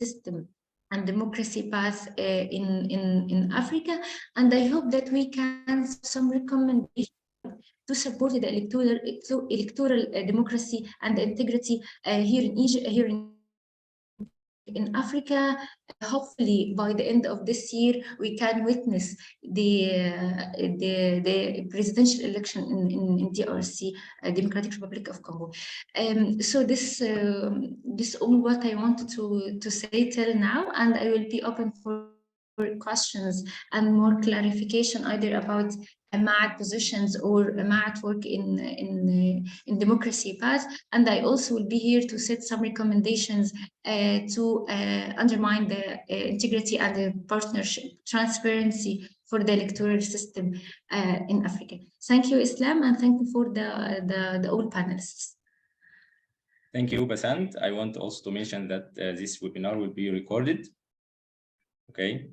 system and democracy path in Africa. And I hope that we can some recommendation to support the electoral democracy and integrity here in Egypt, here in Africa. Hopefully, by the end of this year, we can witness the presidential election in DRC, Democratic Republic of Congo. So this all what I wanted to say till now, and I will be open for questions and more clarification either about Maat positions or Maat work in democracy path. And I also will be here to set some recommendations to undermine the integrity and the partnership, transparency for the electoral system in Africa. Thank you, Islam, and thank you for the all panelists. Thank you, Basant. I want also to mention that this webinar will be recorded. Okay.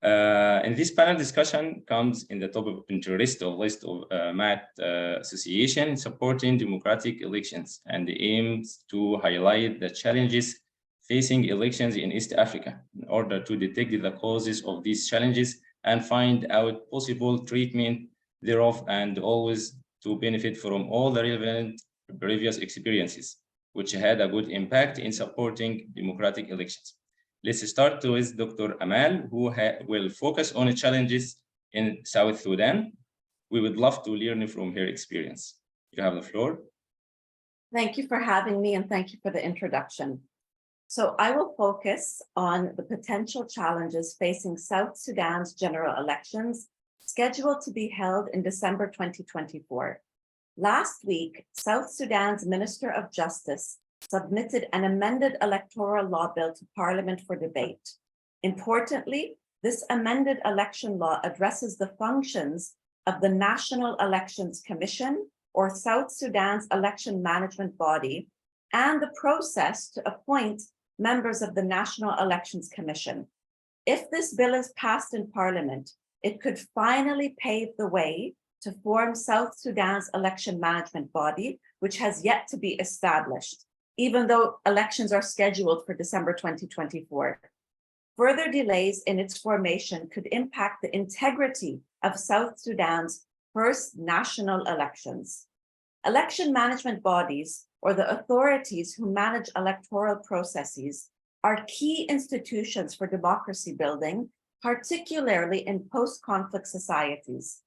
And this panel discussion comes in the top of interest of list of Maat Association supporting democratic elections and aims to highlight the challenges facing elections in East Africa in order to detect the causes of these challenges and find out possible treatment thereof, and always to benefit from all the relevant previous experiences, which had a good impact in supporting democratic elections. Let's start with Dr. Amal, who will focus on the challenges in South Sudan. We would love to learn from her experience. You have the floor. Thank you for having me, and thank you for the introduction. So I will focus on the potential challenges facing South Sudan's general elections scheduled to be held in December 2024. Last week, South Sudan's Minister of Justice submitted an amended electoral law bill to Parliament for debate. Importantly, this amended election law addresses the functions of the National Elections Commission, or South Sudan's election management body, and the process to appoint members of the National Elections Commission. If this bill is passed in Parliament, it could finally pave the way to form South Sudan's election management body, which has yet to be established, even though elections are scheduled for December 2024. Further delays in its formation could impact the integrity of South Sudan's first national elections. Election management bodies, or the authorities who manage electoral processes, are key institutions for democracy building, particularly in post-conflict societies.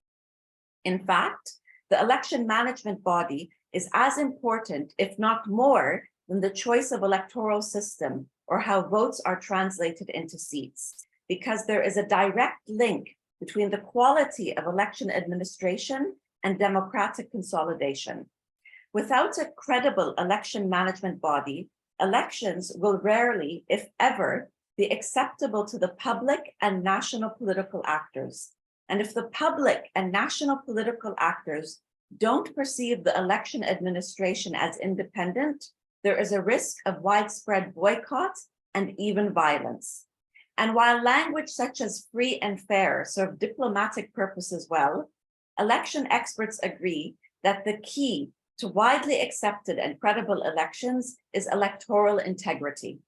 In fact, the election management body is as important, if not more, than the choice of electoral system or how votes are translated into seats, because there is a direct link between the quality of election administration and democratic consolidation. Without a credible election management body, elections will rarely, if ever, be acceptable to the public and national political actors. And if the public and national political actors don't perceive the election administration as independent, there is a risk of widespread boycott and even violence. And while language such as free and fair serve diplomatic purposes well, election experts agree that the key to widely accepted and credible elections is electoral integrity.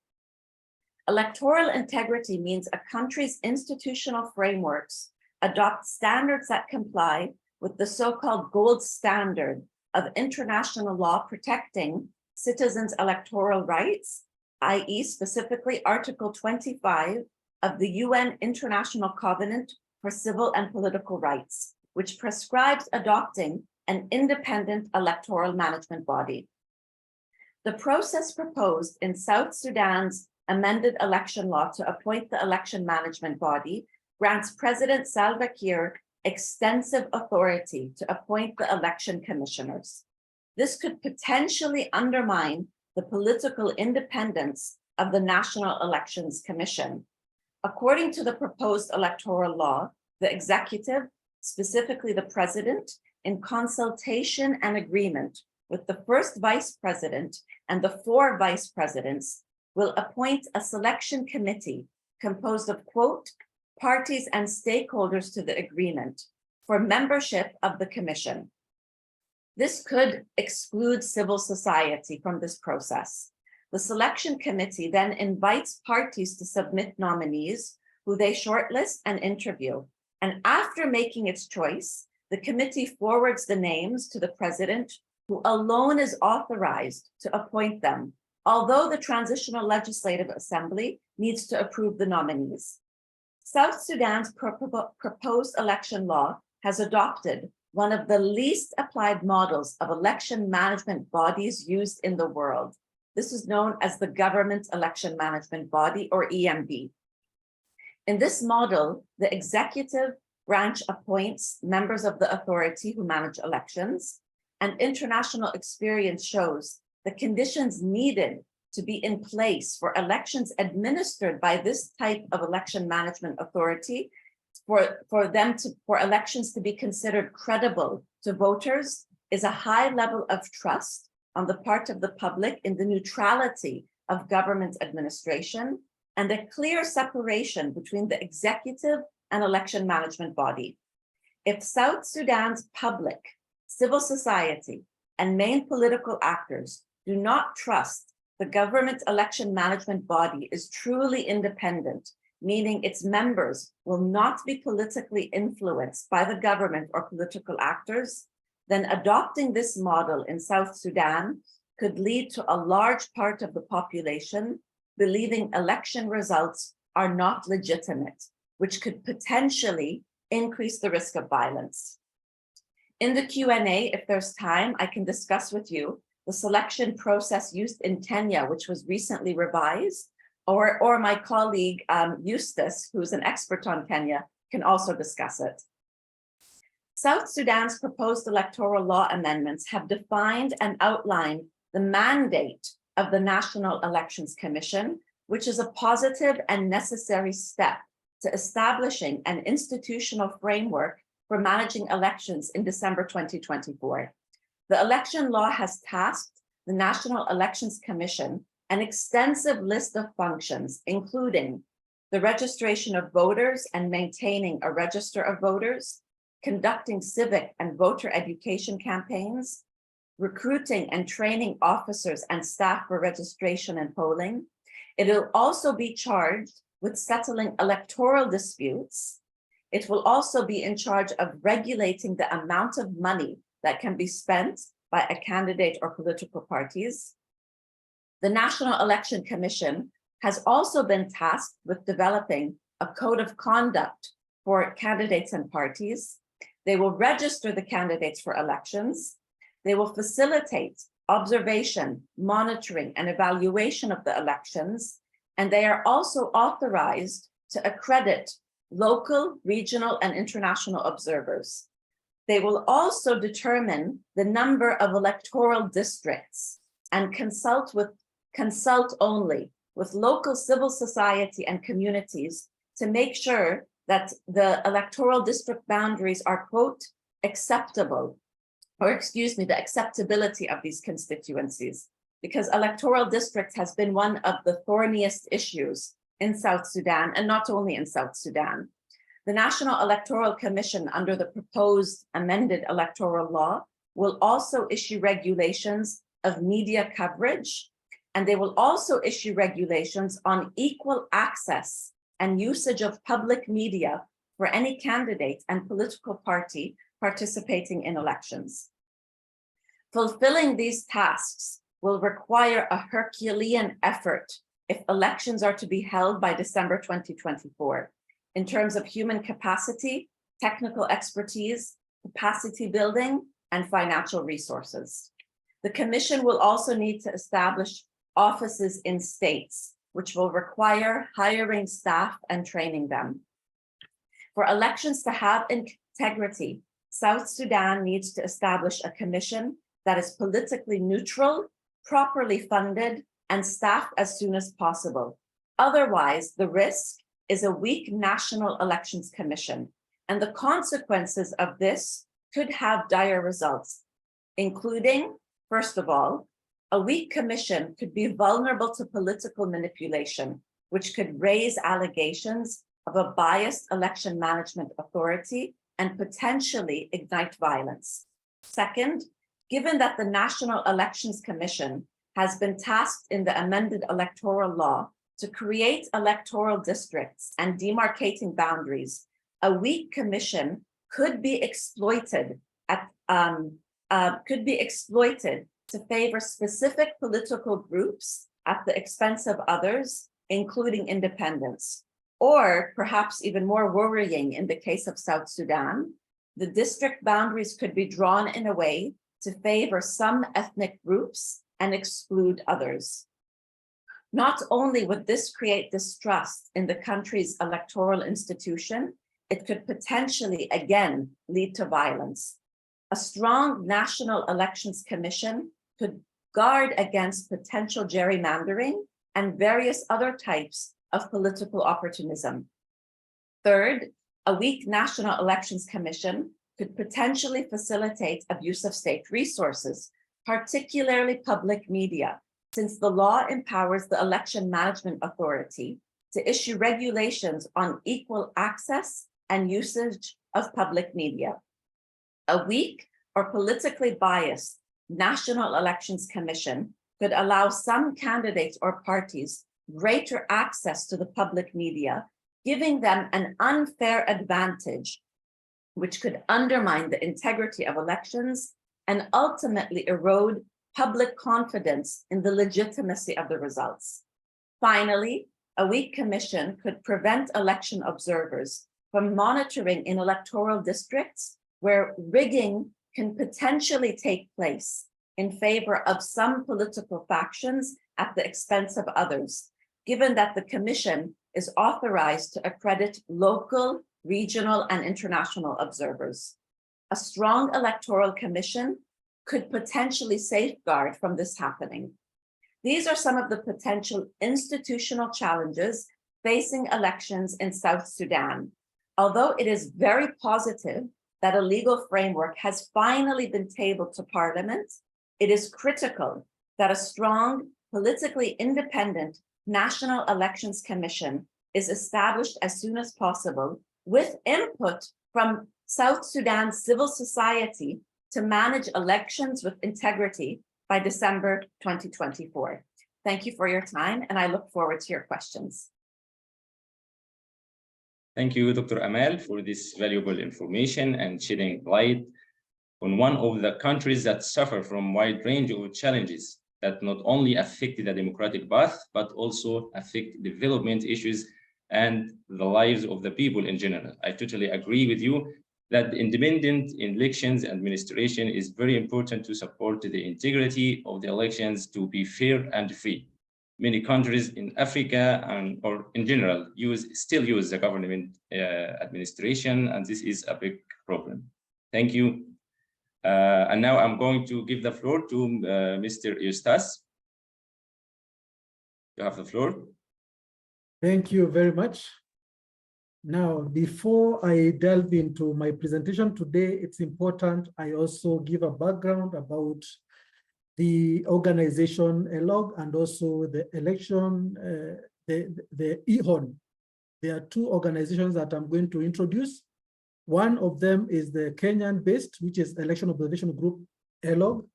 Electoral integrity means a country's institutional frameworks adopt standards that comply with the so-called gold standard of international law protecting citizens' electoral rights, i.e. specifically Article 25 of the UN International Covenant for Civil and Political Rights, which prescribes adopting an independent electoral management body. The process proposed in South Sudan's amended election law to appoint the election management body grants President Salva Kiir extensive authority to appoint the election commissioners. This could potentially undermine the political independence of the National Elections Commission. According to the proposed electoral law, the executive, specifically the president, in consultation and agreement with the first vice president and the 4 vice presidents, will appoint a selection committee composed of, quote, parties and stakeholders to the agreement for membership of the commission. This could exclude civil society from this process. The selection committee then invites parties to submit nominees who they shortlist and interview. And after making its choice, the committee forwards the names to the president, who alone is authorized to appoint them, although the Transitional Legislative Assembly needs to approve the nominees. South Sudan's proposed election law has adopted one of the least applied models of election management bodies used in the world. This is known as the Government Election Management Body, or EMB. In this model, the executive branch appoints members of the authority who manage elections, and international experience shows the conditions needed to be in place for elections administered by this type of election management authority for elections to be considered credible to voters is a high level of trust on the part of the public in the neutrality of government administration, and a clear separation between the executive and election management body. If South Sudan's public, civil society, and main political actors do not trust the government election management body is truly independent, meaning its members will not be politically influenced by the government or political actors, then adopting this model in South Sudan could lead to a large part of the population believing election results are not legitimate, which could potentially increase the risk of violence. In the Q&A, if there's time, I can discuss with you the selection process used in Kenya, which was recently revised, or my colleague Eustace, who's an expert on Kenya, can also discuss it. South Sudan's proposed electoral law amendments have defined and outlined the mandate of the National Elections Commission, which is a positive and necessary step to establishing an institutional framework for managing elections in December 2024. The election law has tasked the National Elections Commission an extensive list of functions, including the registration of voters and maintaining a register of voters, conducting civic and voter education campaigns, recruiting and training officers and staff for registration and polling. It will also be charged with settling electoral disputes. It will also be in charge of regulating the amount of money that can be spent by a candidate or political parties. The National Election Commission has also been tasked with developing a code of conduct for candidates and parties. They will register the candidates for elections. They will facilitate observation, monitoring, and evaluation of the elections. And they are also authorized to accredit local, regional, and international observers. They will also determine the number of electoral districts and consult only with local civil society and communities to make sure that the electoral district boundaries are, quote, acceptable, or excuse me, the acceptability of these constituencies, because electoral districts has been one of the thorniest issues in South Sudan, and not only in South Sudan. The National Electoral Commission, under the proposed amended electoral law, will also issue regulations of media coverage, and they will also issue regulations on equal access and usage of public media for any candidate and political party participating in elections. Fulfilling these tasks will require a Herculean effort if elections are to be held by December 2024, in terms of human capacity, technical expertise, capacity building, and financial resources. The Commission will also need to establish offices in states, which will require hiring staff and training them. For elections to have integrity, South Sudan needs to establish a commission that is politically neutral, properly funded, and staffed as soon as possible. Otherwise, the risk is a weak National Elections Commission, and the consequences of this could have dire results, including, first of all, a weak commission could be vulnerable to political manipulation, which could raise allegations of a biased election management authority and potentially ignite violence. Second, given that the National Elections Commission has been tasked in the amended electoral law to create electoral districts and demarcating boundaries, a weak commission could be exploited to favor specific political groups at the expense of others, including independents. Or perhaps even more worrying in the case of South Sudan, the district boundaries could be drawn in a way to favor some ethnic groups and exclude others. Not only would this create distrust in the country's electoral institution, it could potentially again lead to violence. A strong National Elections Commission could guard against potential gerrymandering and various other types of political opportunism. Third, a weak National Elections Commission could potentially facilitate abuse of state resources, particularly public media, since the law empowers the Election Management Authority to issue regulations on equal access and usage of public media. A weak or politically biased National Elections Commission could allow some candidates or parties greater access to the public media, giving them an unfair advantage, which could undermine the integrity of elections and ultimately erode public confidence in the legitimacy of the results. Finally, a weak commission could prevent election observers from monitoring in electoral districts where rigging can potentially take place in favor of some political factions at the expense of others, given that the commission is authorized to accredit local, regional, and international observers. A strong electoral commission could potentially safeguard from this happening. These are some of the potential institutional challenges facing elections in South Sudan. Although it is very positive that a legal framework has finally been tabled to Parliament, it is critical that a strong, politically independent National Elections Commission is established as soon as possible with input from South Sudan's civil society to manage elections with integrity by December 2024. Thank you for your time, and I look forward to your questions. Thank you, Dr. Amal, for this valuable information and shedding light on one of the countries that suffer from a wide range of challenges that not only affect the democratic path, but also affect development issues and the lives of the people in general. I totally agree with you that independent elections administration is very important to support the integrity of the elections to be fair and free. Many countries in Africa or in general still use the government administration, and this is a big problem. Thank you. And now I'm going to give the floor to Mr. Eustace. You have the floor. Thank you very much. Now, before I delve into my presentation today, it's important I also give a background about the organization ELOG and also the election, the EHON. There are two organizations that I'm going to introduce. One of them is the Kenyan-based, which is Election Observation Group, ELOG.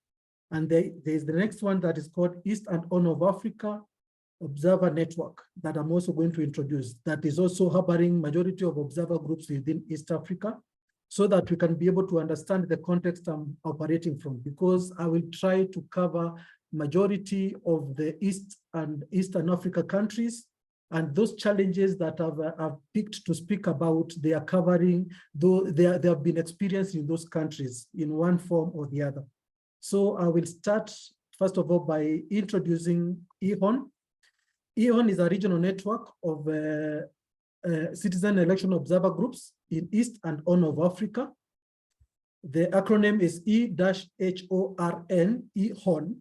And there's the next one that is called East and Horn of Africa Observer Network that I'm also going to introduce. That is also harboring majority of observer groups within East Africa, so that we can be able to understand the context I'm operating from, because I will try to cover majority of the Eastern Africa countries, and those challenges that I've picked to speak about, they are covering, though they have been experienced in those countries in one form or the other. So I will start, first of all, by introducing EHON. EHON is a regional network of citizen election observer groups in East and Horn of Africa. The acronym is E-HORN, EHON.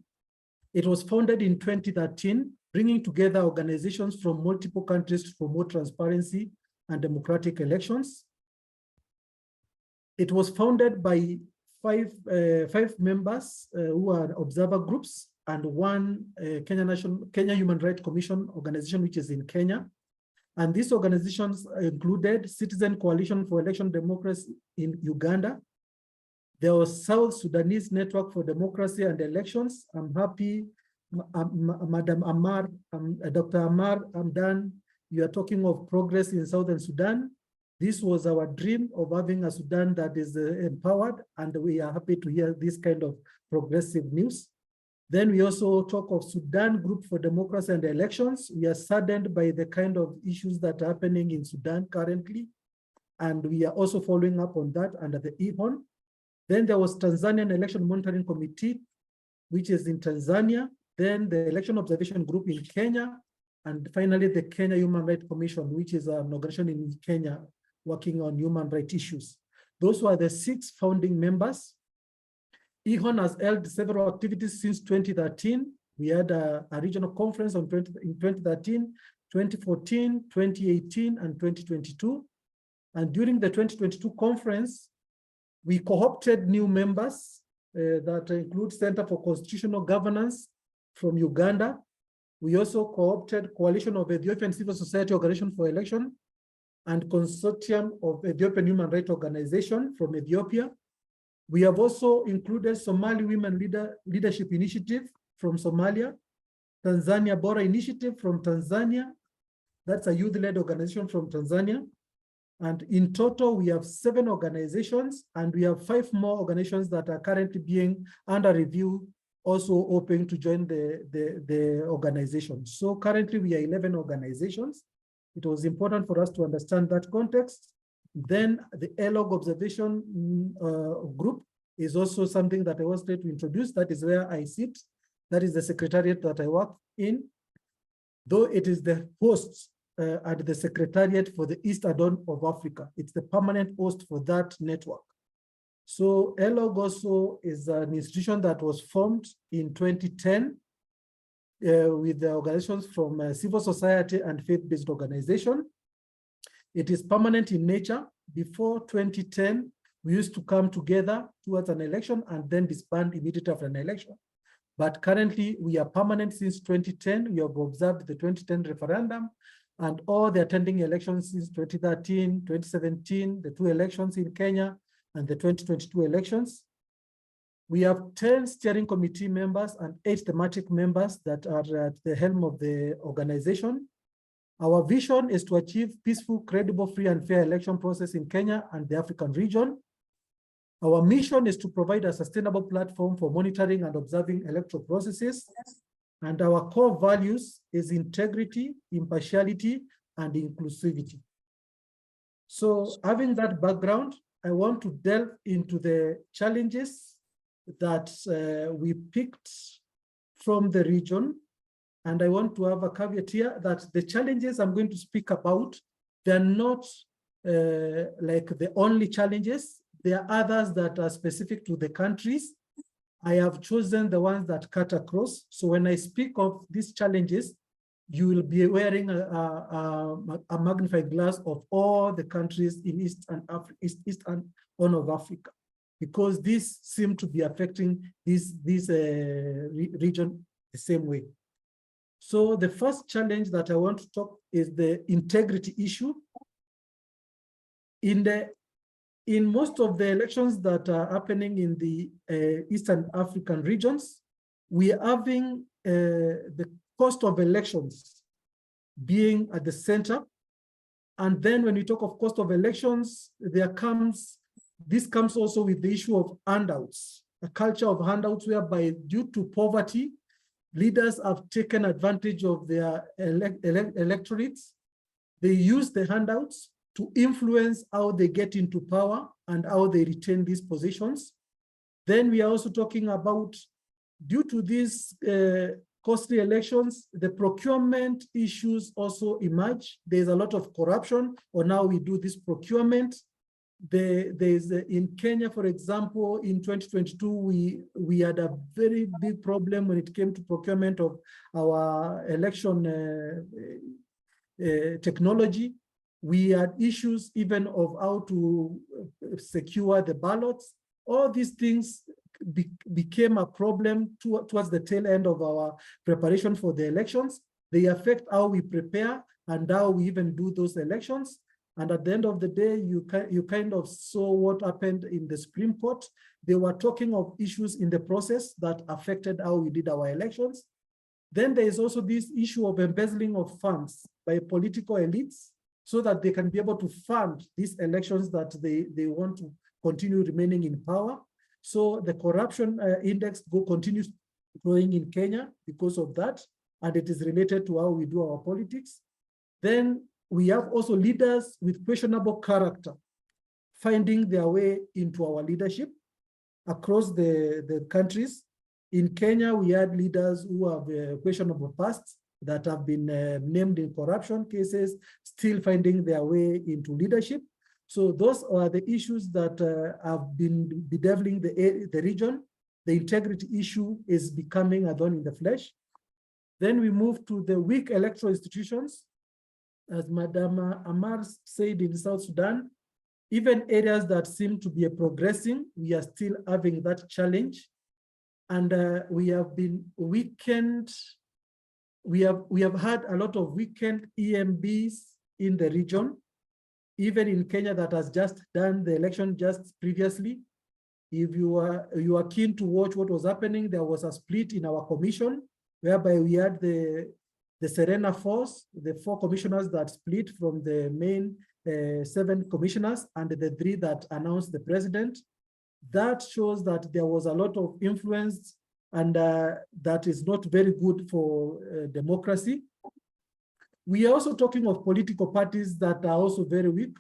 It was founded in 2013, bringing together organizations from multiple countries to promote transparency and democratic elections. It was founded by five members who are observer groups and one Kenya Human Rights Commission organization, which is in Kenya. And these organizations included Citizen Coalition for Election Democracy in Uganda, There was South Sudanese Network for Democracy and Elections. I'm happy, Madam Amar, Dr. Amar Amdan, you are talking of progress in Southern Sudan. This was our dream of having a Sudan that is empowered, and we are happy to hear this kind of progressive news. Then we also talk of Sudan Group for Democracy and Elections. We are saddened by the kind of issues that are happening in Sudan currently, and we are also following up on that under the EHON. Then there was Tanzanian Election Monitoring Committee, which is in Tanzania. Then the Election Observation Group in Kenya. And finally, the Kenya Human Rights Commission, which is an organization in Kenya working on human rights issues. Those were the 6 founding members. EHON has held several activities since 2013. We had a regional conference in 2013, 2014, 2018, and 2022. And during the 2022 conference, we co-opted new members that include Center for Constitutional Governance from Uganda. We also co-opted Coalition of Ethiopian Civil Society Organization for Election and Consortium of Ethiopian Human Rights Organization from Ethiopia. We have also included Somali Women Leadership Initiative from Somalia, Tanzania Bora Initiative from Tanzania. That's a youth-led organization from Tanzania. And in total, we have 7 organizations, and we have 5 more organizations that are currently being under review, also open to join the organization. So currently we are 11 organizations. It was important for us to understand that context. Then the ELOG observation group is also something that I wanted to introduce. That is where I sit. That is the secretariat that I work in. Though it is the host and the secretariat for the Eastern Horn of Africa. It's the permanent host for that network. So ELOG also is an institution that was formed in 2010 with the organizations from civil society and faith-based organization. It is permanent in nature. Before 2010, we used to come together towards an election and then disband immediately after an election. But currently, we are permanent since 2010. We have observed the 2010 referendum and all the attending elections since 2013, 2017, the 2 elections in Kenya, and the 2022 elections. We have 10 steering committee members and 8 thematic members that are at the helm of the organization. Our vision is to achieve peaceful, credible, free and fair election process in Kenya and the African region. Our mission is to provide a sustainable platform for monitoring and observing electoral processes. And our core values is integrity, impartiality, and inclusivity. So having that background, I want to delve into the challenges that we picked from the region. And I want to have a caveat here that the challenges I'm going to speak about, they're not like the only challenges. There are others that are specific to the countries. I have chosen the ones that cut across. So when I speak of these challenges, you will be wearing a magnifying glass of all the countries in East and Horn of Africa, because these seem to be affecting this region the same way. So the first challenge that I want to talk is the integrity issue. In most of the elections that are happening in the Eastern African regions, we are having the cost of elections being at the center. And then when we talk of cost of elections, this comes also with the issue of handouts, a culture of handouts whereby due to poverty, leaders have taken advantage of their electorates. They use the handouts to influence how they get into power and how they retain these positions. Then we are also talking about, due to these costly elections, the procurement issues also emerge. There's a lot of corruption on how we do this procurement. In Kenya, for example, in 2022, we had a very big problem when it came to procurement of our election technology. We had issues even of how to secure the ballots. All these things became a problem towards the tail end of our preparation for the elections. They affect how we prepare and how we even do those elections. And at the end of the day, you kind of saw what happened in the Supreme Court. They were talking of issues in the process that affected how we did our elections. Then there is also this issue of embezzling of funds by political elites so that they can be able to fund these elections that they want to continue remaining in power. So the corruption index continues growing in Kenya because of that, and it is related to how we do our politics. Then we have also leaders with questionable character finding their way into our leadership across the countries. In Kenya, we had leaders who have questionable pasts that have been named in corruption cases, still finding their way into leadership. So those are the issues that have been bedeviling the region. The integrity issue is becoming a thorn in the flesh. Then we move to the weak electoral institutions. As Madam Amar said, in South Sudan, even areas that seem to be progressing, we are still having that challenge. And we have been weakened. We have had a lot of weakened EMBs in the region, even in Kenya that has just done the election just previously. If you are keen to watch what was happening, there was a split in our commission, whereby we had the Serena force, the 4 commissioners that split from the main 7 commissioners and the 3 that announced the president. That shows that there was a lot of influence, and that is not very good for democracy. We are also talking of political parties that are also very weak.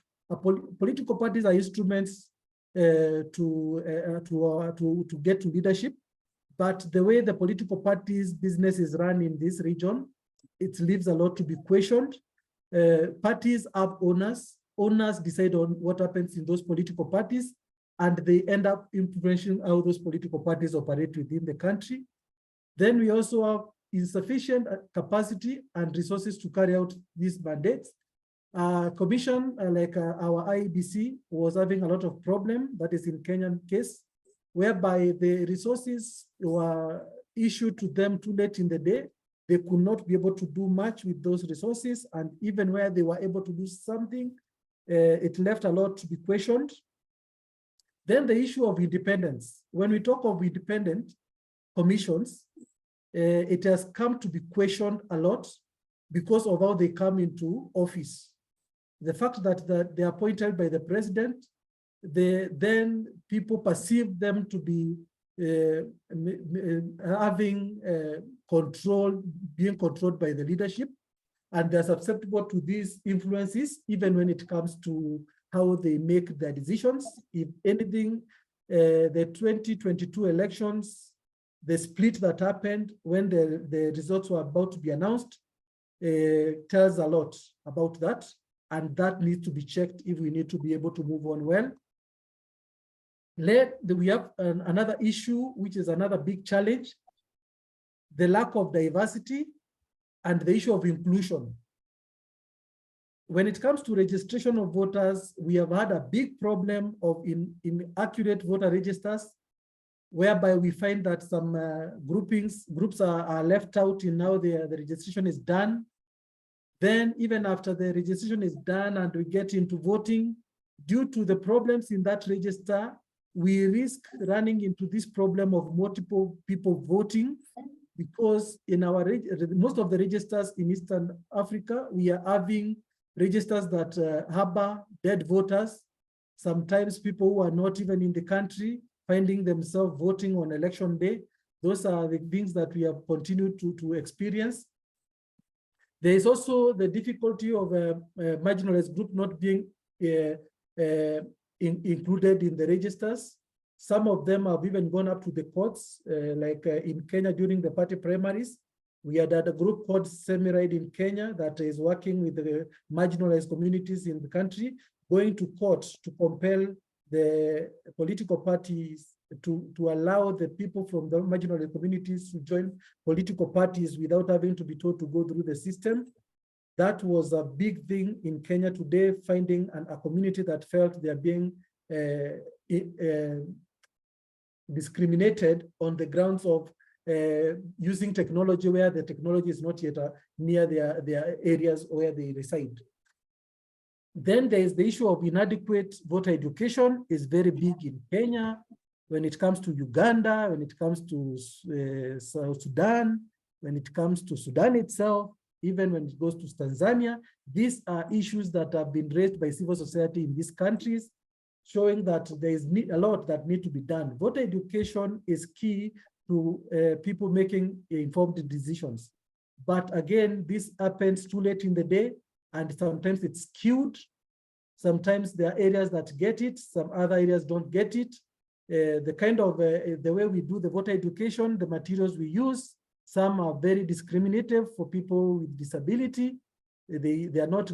Political parties are instruments to get to leadership, but the way the political parties' business is run in this region, it leaves a lot to be questioned. Parties have owners. Owners decide on what happens in those political parties, and they end up influencing how those political parties operate within the country. Then we also have insufficient capacity and resources to carry out these mandates. Commission like our IEBC was having a lot of problem, that is in Kenyan case, whereby the resources were issued to them too late in the day. They could not be able to do much with those resources, and even where they were able to do something, it left a lot to be questioned. Then the issue of independence. When we talk of independent commissions, it has come to be questioned a lot because of how they come into office. The fact that they are appointed by the president, then people perceive them to be having control, being controlled by the leadership, and they're susceptible to these influences, even when it comes to how they make their decisions. If anything, the 2022 elections, the split that happened when the results were about to be announced, tells a lot about that, and that needs to be checked if we need to be able to move on well. We have another issue, which is another big challenge, the lack of diversity and the issue of inclusion. When it comes to registration of voters, we have had a big problem of inaccurate voter registers, whereby we find that some groups are left out in how the registration is done. Then even after the registration is done and we get into voting, due to the problems in that register, we risk running into this problem of multiple people voting, because in our most of the registers in Eastern Africa, we are having registers that harbor dead voters, sometimes people who are not even in the country finding themselves voting on election day. Those are the things that we have continued to experience. There is also the difficulty of a marginalized group not being included in the registers. Some of them have even gone up to the courts, like in Kenya during the party primaries. We had a group called Semiride in Kenya that is working with the marginalized communities in the country, going to court to compel the political parties to allow the people from the marginalized communities to join political parties without having to be told to go through the system. That was a big thing in Kenya today, finding a community that felt they're being discriminated on the grounds of using technology where the technology is not yet near their areas where they reside. Then there is the issue of inadequate voter education is very big in Kenya. when it comes to Uganda, when it comes to South Sudan, when it comes to Sudan itself, even when it goes to Tanzania, these are issues that have been raised by civil society in these countries, showing that there is a lot that need to be done. Voter education is key to people making informed decisions. But again, this happens too late in the day, and sometimes it's skewed. Sometimes there are areas that get it, some other areas don't get it. The kind of, the way we do the voter education, the materials we use, some are very discriminative for people with disability. They are not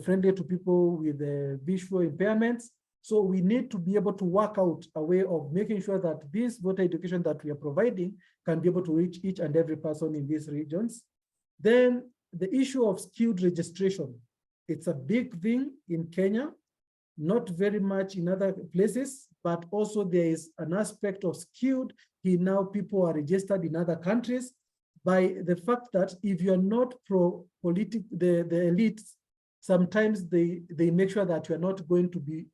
friendly to people with visual impairments. So we need to be able to work out a way of making sure that this voter education that we are providing can be able to reach each and every person in these regions. Then the issue of skilled registration. It's a big thing in Kenya, not very much in other places, but also there is an aspect of skilled. Now people are registered in other countries by the fact that if you're not pro-politic, the elites, sometimes they make sure that you're not going to be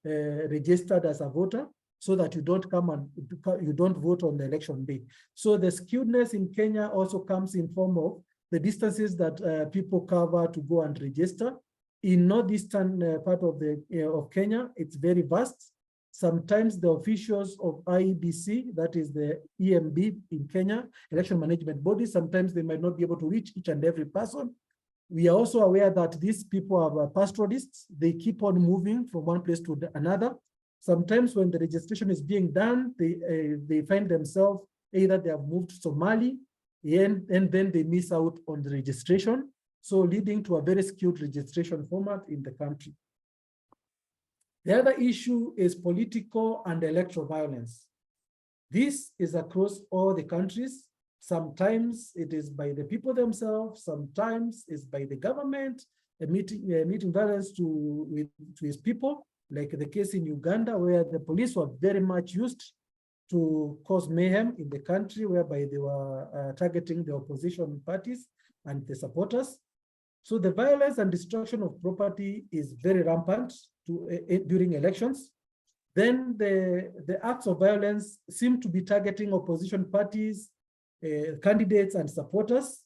registered as a voter, so that you don't come and you don't vote on the election day. So the skilledness in Kenya also comes in form of the distances that people cover to go and register. In northeastern part of Kenya, it's very vast. Sometimes the officials of IEBC, that is the EMB in Kenya, election management body, sometimes they might not be able to reach each and every person. We are also aware that these people are pastoralists. They keep on moving from one place to another. Sometimes when the registration is being done, they find themselves either they have moved to Somali, and then they miss out on the registration, so leading to a very skewed registration format in the country. The other issue is political and electoral violence. This is across all the countries. Sometimes it is by the people themselves, sometimes it's by the government, meeting violence to his people, like the case in Uganda, where the police were very much used to cause mayhem in the country, whereby they were targeting the opposition parties and the supporters. So the violence and destruction of property is very rampant during elections. Then the acts of violence seem to be targeting opposition parties, candidates and supporters.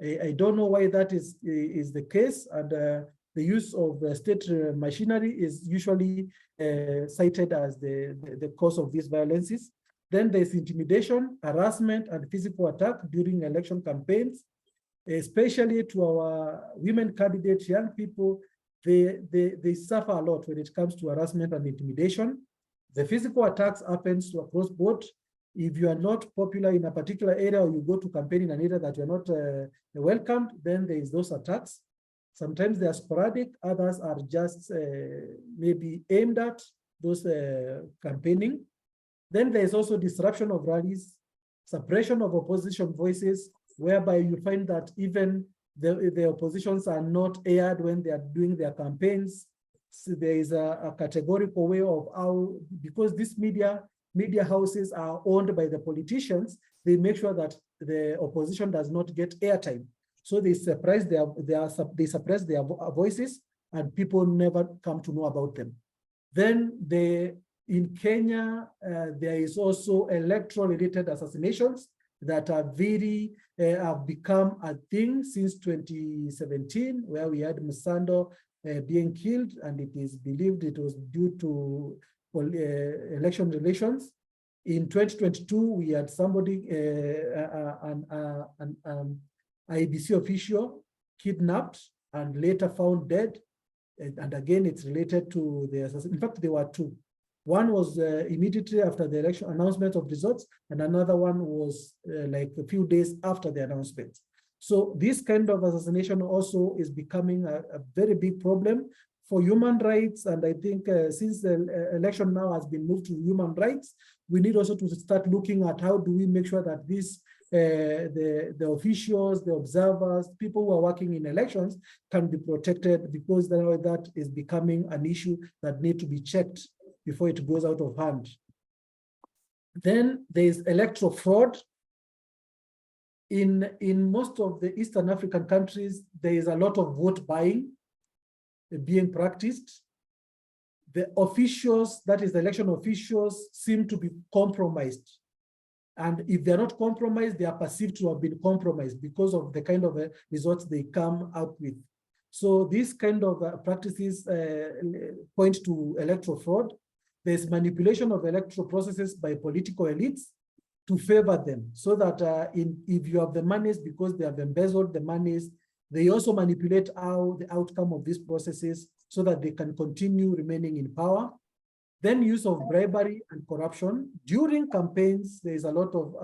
I don't know why that is the case, and the use of state machinery is usually cited as the cause of these violences. Then there's intimidation, harassment, and physical attack during election campaigns, especially to our women candidates, young people. They suffer a lot when it comes to harassment and intimidation. The physical attacks happens across board. If you are not popular in a particular area, or you go to campaign in an area that you're not welcomed, then there is those attacks. Sometimes they are sporadic, others are just maybe aimed at those campaigning. Then there is also disruption of rallies, suppression of opposition voices, whereby you find that even the oppositions are not aired when they are doing their campaigns. So there is a categorical way of how, because these media houses are owned by the politicians, they make sure that the opposition does not get airtime. So they suppress their voices, and people never come to know about them. Then in Kenya, there is also electoral-related assassinations that are have become a thing since 2017, where we had Musando being killed, and it is believed it was due to election relations. In 2022, we had somebody, an IBC official, kidnapped and later found dead. And again, it's related to the assassination. In fact, there were two. One was immediately after the election announcement of results, and another one was like a few days after the announcement. So this kind of assassination also is becoming a very big problem for human rights. And I think since the election now has been moved to human rights, we need also to start looking at how do we make sure that this the officials, the observers, people who are working in elections can be protected, because that is becoming an issue that needs to be checked before it goes out of hand. Then there is electoral fraud. In most of the Eastern African countries, there is a lot of vote buying being practiced. the officials, that is the election officials, seem to be compromised. And if they're not compromised, they are perceived to have been compromised because of the kind of results they come out with. So these kind of practices point to electoral fraud. There's manipulation of electoral processes by political elites to favor them, so that if you have the monies, because they have embezzled the monies, they also manipulate the outcome of these processes so that they can continue remaining in power. Then use of bribery and corruption. During campaigns, there is a lot of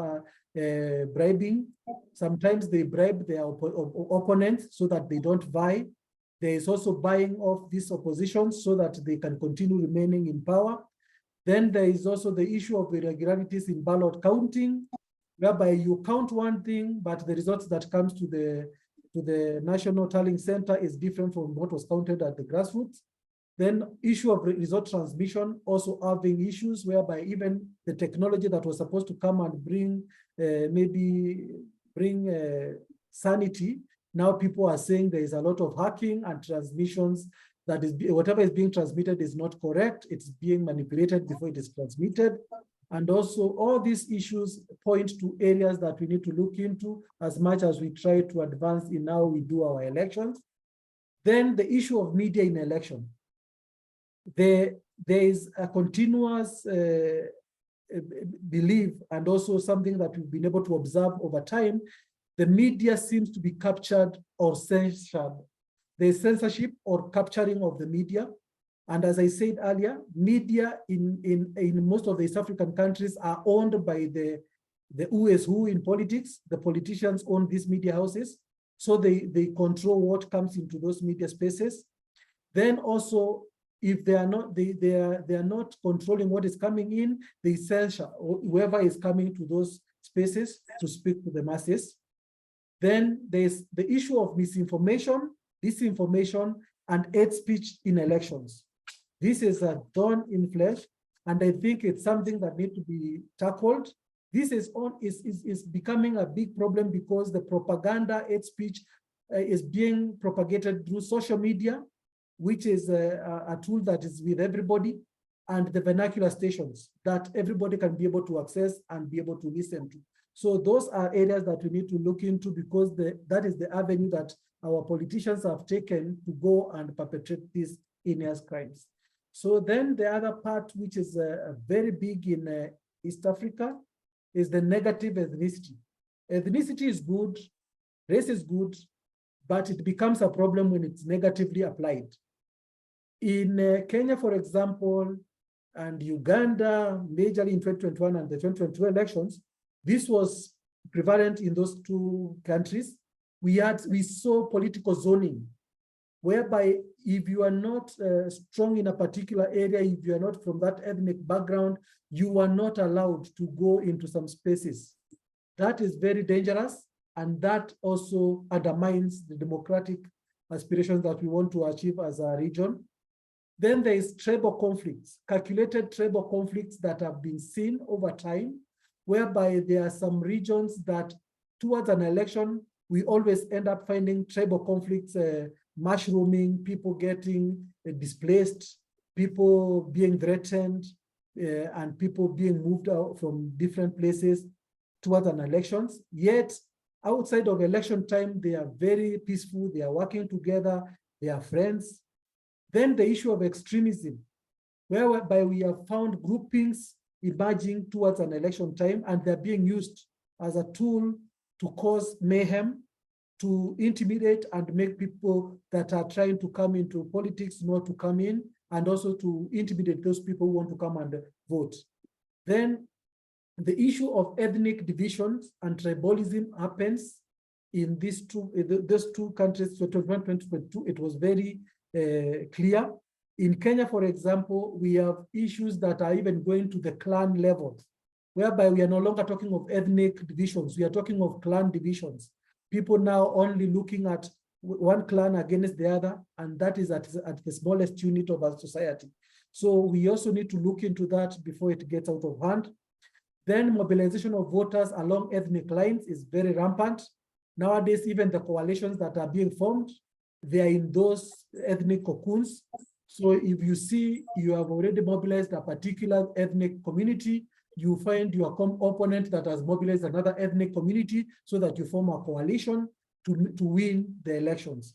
bribing. Sometimes they bribe their opponents so that they don't vie. There is also buying off these oppositions so that they can continue remaining in power. Then there is also the issue of irregularities in ballot counting, whereby you count one thing, but the results that comes to the National Tallying Center is different from what was counted at the grassroots. Then issue of result transmission, also having issues whereby even the technology that was supposed to come and bring sanity, now people are saying there is a lot of hacking and transmissions, that is, whatever is being transmitted is not correct. It's being manipulated before it is transmitted. And also all these issues point to areas that we need to look into as much as we try to advance in how we do our elections. Then the issue of media in election. There is a continuous belief, and also something that we've been able to observe over time. The media seems to be captured or censored. There's censorship or capturing of the media. And as I said earlier, media in most of the East African countries are owned by the who is who in politics. The politicians own these media houses, so they control what comes into those media spaces. Then also, if they are not controlling what is coming in, they censor whoever is coming to those spaces to speak to the masses. Then there's the issue of misinformation, disinformation, and hate speech in elections. This is a thorn in flesh, and I think it's something that needs to be tackled. This is becoming a big problem because the propaganda, hate speech is being propagated through social media, which is a tool that is with everybody, and the vernacular stations that everybody can be able to access and be able to listen to. So those are areas that we need to look into, because that is the avenue that our politicians have taken to go and perpetrate these heinous crimes. So then the other part, which is very big in East Africa, is the negative ethnicity. Ethnicity is good, race is good, but it becomes a problem when it's negatively applied. In Kenya, for example, and Uganda, majorly in 2021 and the 2022 elections, this was prevalent in those two countries. We saw political zoning, whereby if you are not strong in a particular area, if you are not from that ethnic background, you are not allowed to go into some spaces. That is very dangerous, and that also undermines the democratic aspirations that we want to achieve as a region. Then there is tribal conflicts, calculated tribal conflicts that have been seen over time, whereby there are some regions that towards an election, we always end up finding tribal conflicts mushrooming, people getting displaced, people being threatened, and people being moved out from different places towards an elections. Yet outside of election time, they are very peaceful, they are working together, they are friends. Then the issue of extremism, whereby we have found groupings emerging towards an election time, and they're being used as a tool to cause mayhem, to intimidate and make people that are trying to come into politics not to come in, and also to intimidate those people who want to come and vote. Then the issue of ethnic divisions and tribalism happens in these two countries. So 2022, it was very clear. In Kenya, for example, we have issues that are even going to the clan level, whereby we are no longer talking of ethnic divisions, we are talking of clan divisions. People now only looking at one clan against the other, and that is at the smallest unit of our society. So we also need to look into that before it gets out of hand. Then mobilization of voters along ethnic lines is very rampant. Nowadays, even the coalitions that are being formed, they are in those ethnic cocoons. So if you see you have already mobilized a particular ethnic community, you find your opponent that has mobilized another ethnic community so that you form a coalition to win the elections.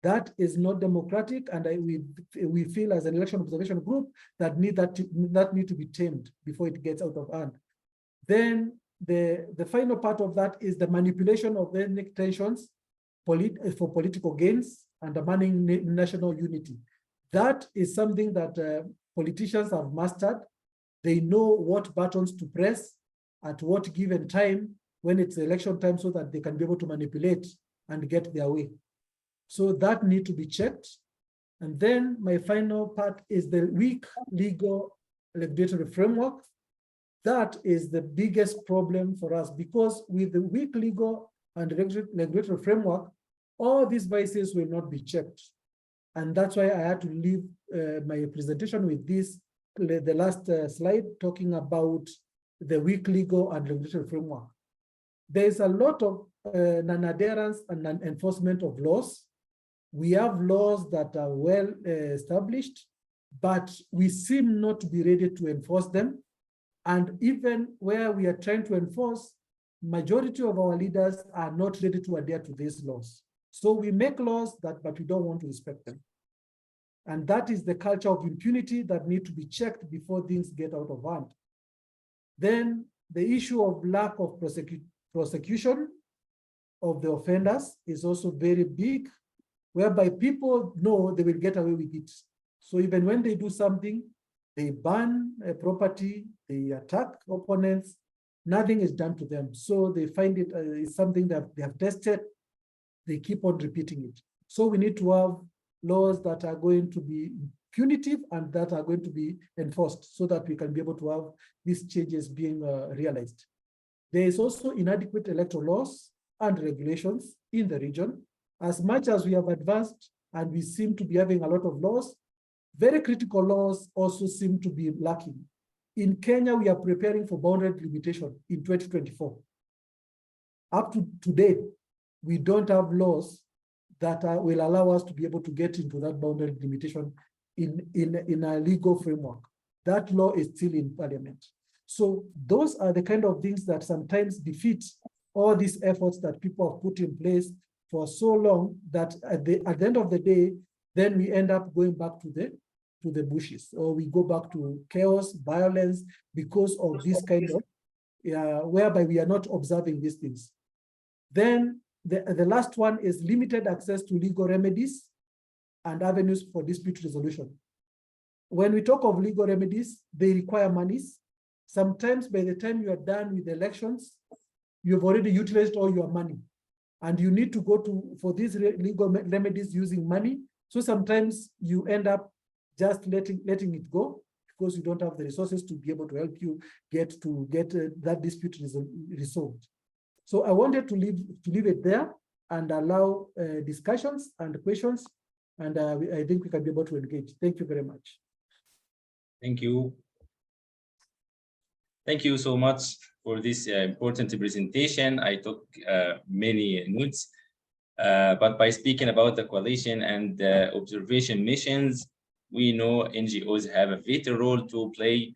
That is not democratic, and we feel as an election observation group that need to be tamed before it gets out of hand. Then the final part of that is the manipulation of ethnic tensions for political gains, undermining national unity. That is something that politicians have mastered. They know what buttons to press at what given time when it's election time so that they can be able to manipulate and get their way. So that need to be checked. And then my final part is the weak legal regulatory framework. That is the biggest problem for us, because with the weak legal and regulatory framework, all these vices will not be checked. And that's why I had to leave my presentation with this, the last slide, talking about the weak legal and regulatory framework. There's a lot of non-adherence and non-enforcement of laws. We have laws that are well established, but we seem not to be ready to enforce them. And even where we are trying to enforce, majority of our leaders are not ready to adhere to these laws. So we make laws but we don't want to respect them. And that is the culture of impunity that need to be checked before things get out of hand. Then the issue of lack of prosecution of the offenders is also very big, whereby people know they will get away with it. So even when they do something, they burn property, they attack opponents, nothing is done to them. So they find it is something that they have tested, they keep on repeating it. So we need to have laws that are going to be punitive and that are going to be enforced so that we can be able to have these changes being realized. There is also inadequate electoral laws and regulations in the region. As much as we have advanced and we seem to be having a lot of laws, very critical laws also seem to be lacking. In Kenya, we are preparing for boundary limitation in 2024. Up to today, we don't have laws that will allow us to be able to get into that boundary limitation in a legal framework. That law is still in parliament. So those are the kind of things that sometimes defeat all these efforts that people have put in place for so long that at the end of the day, then we end up going back to the bushes, or we go back to chaos, violence, because of this kind of, whereby we are not observing these things. Then the last one is limited access to legal remedies and avenues for dispute resolution. When we talk of legal remedies, they require monies. Sometimes by the time you are done with the elections, you've already utilized all your money, and you need to go for these legal remedies using money. So sometimes you end up just letting it go because you don't have the resources to be able to help you get that dispute resolved. So I wanted to leave it there and allow discussions and questions, and I think we can be able to engage. Thank you very much. Thank you. Thank you so much for this important presentation. I took many notes, but by speaking about the coalition and observation missions, we know NGOs have a vital role to play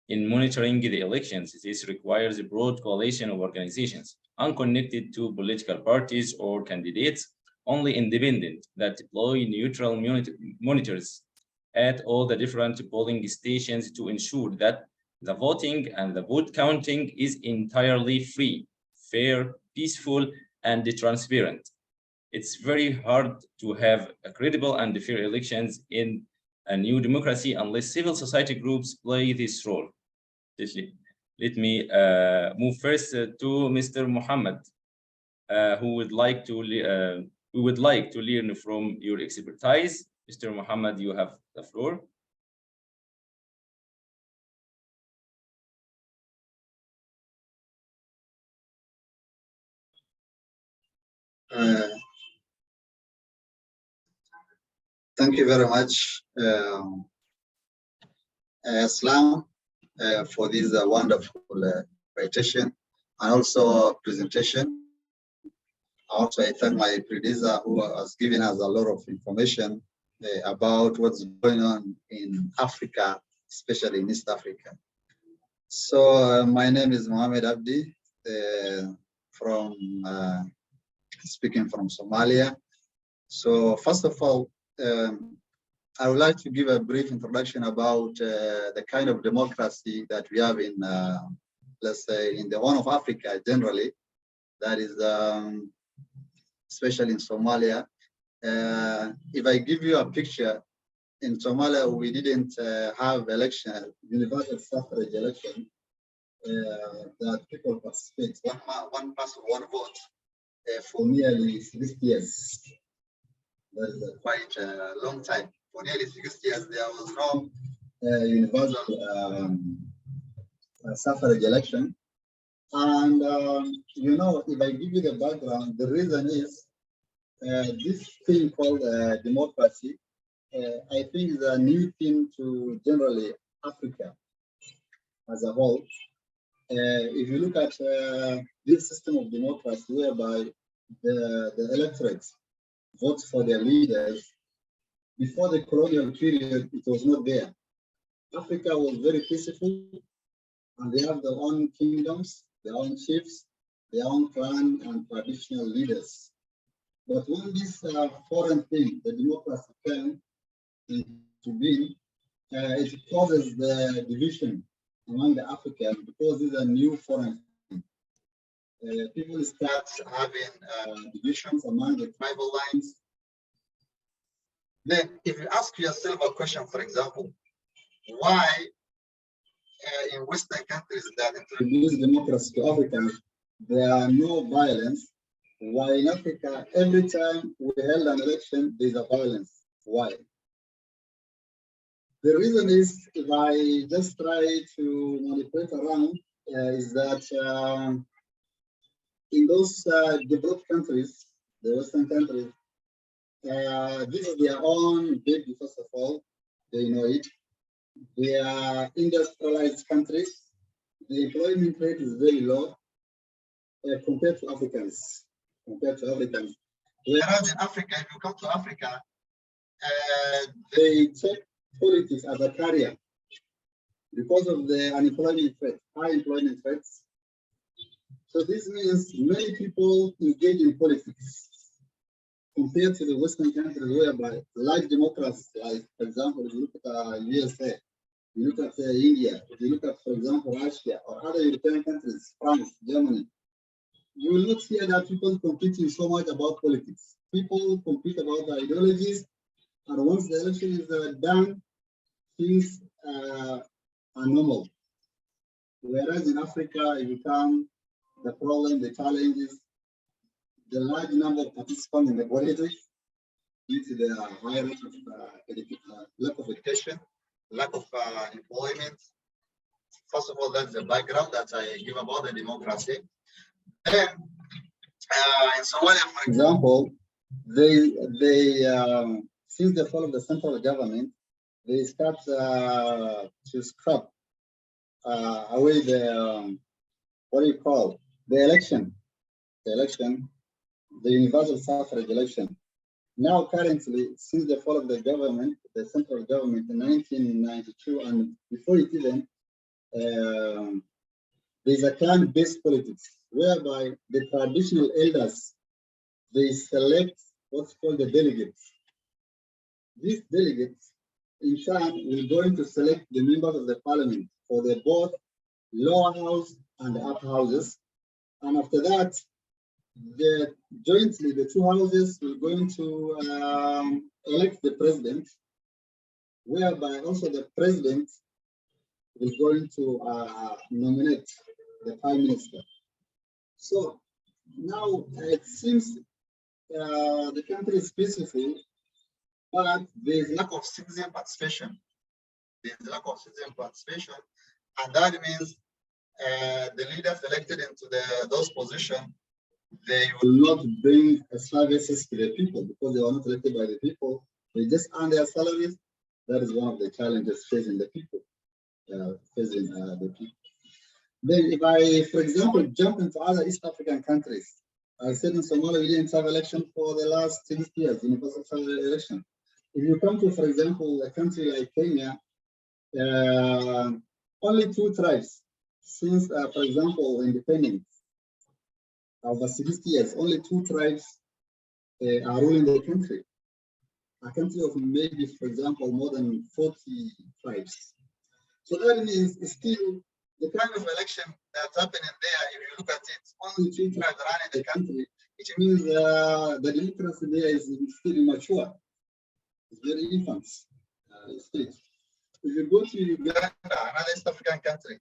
in monitoring the elections. This requires a broad coalition of organizations, unconnected to political parties or candidates, only independent, that deploy neutral monitors at all the different polling stations to ensure that the voting and the vote counting is entirely free, fair, peaceful, and transparent. It's very hard to have a credible and fair elections in a new democracy unless civil society groups play this role. Let me move first to Mr. Muhammad, who would like to learn from your expertise. Mr. Muhammad, you have the floor. Thank you very much, Islam, for this wonderful presentation and also presentation. Also, I thank my predecessor who has given us a lot of information about what's going on in Africa, especially in East Africa. So my name is Mohamed Abdi, from speaking from Somalia. So first of all, I would like to give a brief introduction about the kind of democracy that we have in, let's say, in the Horn of Africa generally, that is, especially in Somalia. If I give you a picture, in Somalia, we didn't have election, universal suffrage election, that people participate, one person, one vote, for nearly 60 years. That is quite a long time. For nearly 60 years, there was no universal suffrage election. And, you know, if I give you the background, the reason is this thing called democracy, I think is a new thing to generally Africa as a whole. If you look at this system of democracy, whereby the electorate votes for their leaders, before the colonial period, it was not there. Africa was very peaceful, and they have their own kingdoms, their own chiefs, their own clan and traditional leaders. But when this foreign thing, the democracy, came into being, it causes the division among the Africans because these are new foreign things. People start having divisions among the tribal lines. Then, if you ask yourself a question, for example, why in Western countries that introduce democracy to Africans, there are no violence, while in Africa, every time we held an election, there's a violence. Why? The reason is, if I just try to manipulate around, is that in those developed countries, the Western countries, this is their own baby, first of all, they know it. They are industrialized countries. The employment rate is very low compared to Africans. Whereas in Africa, if you come to Africa, they take politics as a career because of the unemployment rate, high employment rates. So this means many people engage in politics compared to the Western countries, whereby large democracies, like, for example, if you look at USA, you look at India, if you look at, for example, Russia or other European countries, France, Germany, you will not hear that people competing so much about politics. People compete about the ideologies, and once the election is done, things are normal. Whereas in Africa, if you come, the problem, the challenges, the large number of participants in the politics due to the high rate of lack of education, lack of employment. First of all, that's the background that I give about the democracy. Then, in Somalia, for example, they since the fall of the central government, they start to scrap away the what do you call the election, the universal suffrage election. Now, currently, since the fall of the government, the central government in 1992, and before it even, there's a clan-based politics whereby the traditional elders, they select what's called the delegates. These delegates, in turn, will going to select the members of the parliament for the both lower house and the upper houses. And after that, jointly, the two houses will going to elect the president, whereby also the president is going to nominate the prime minister. So now it seems the country is peaceful, but there is lack of citizen participation. And that means the leaders elected into those positions, they will not bring services to the people because they were not elected by the people. They just earn their salaries. That is one of the challenges facing the people. Then if I, for example, jump into other East African countries, I said in Somalia, we didn't have election for the last 60 years, universal election. If you come to, for example, a country like Kenya, only 2 tribes since, for example, independence over 60 years, only 2 tribes are ruling the country. A country of maybe, for example, more than 40 tribes. So that means still the kind of election that's happening there, if you look at it, only 2 tribes running the country, which means the democracy there is still immature. It's very infant state. If you go to Uganda, another East African country,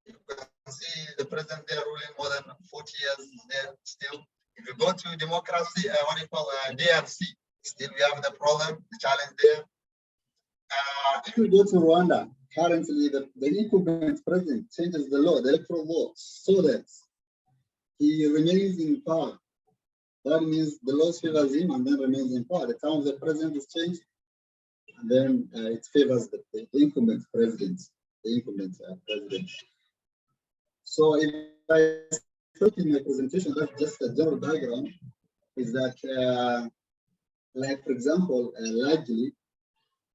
you can see the president there ruling more than 40 years there still. If you go to democracy, what do you call DRC, still we have the problem, the challenge there. If you go to Rwanda, currently the incumbent president changes the law, the electoral law, so that he remains in power. That means the law favors him and then remains in power. The term of the president is changed, and then it favors the incumbent president, So if I put in my presentation, that's just a general diagram, is that, like for example, largely,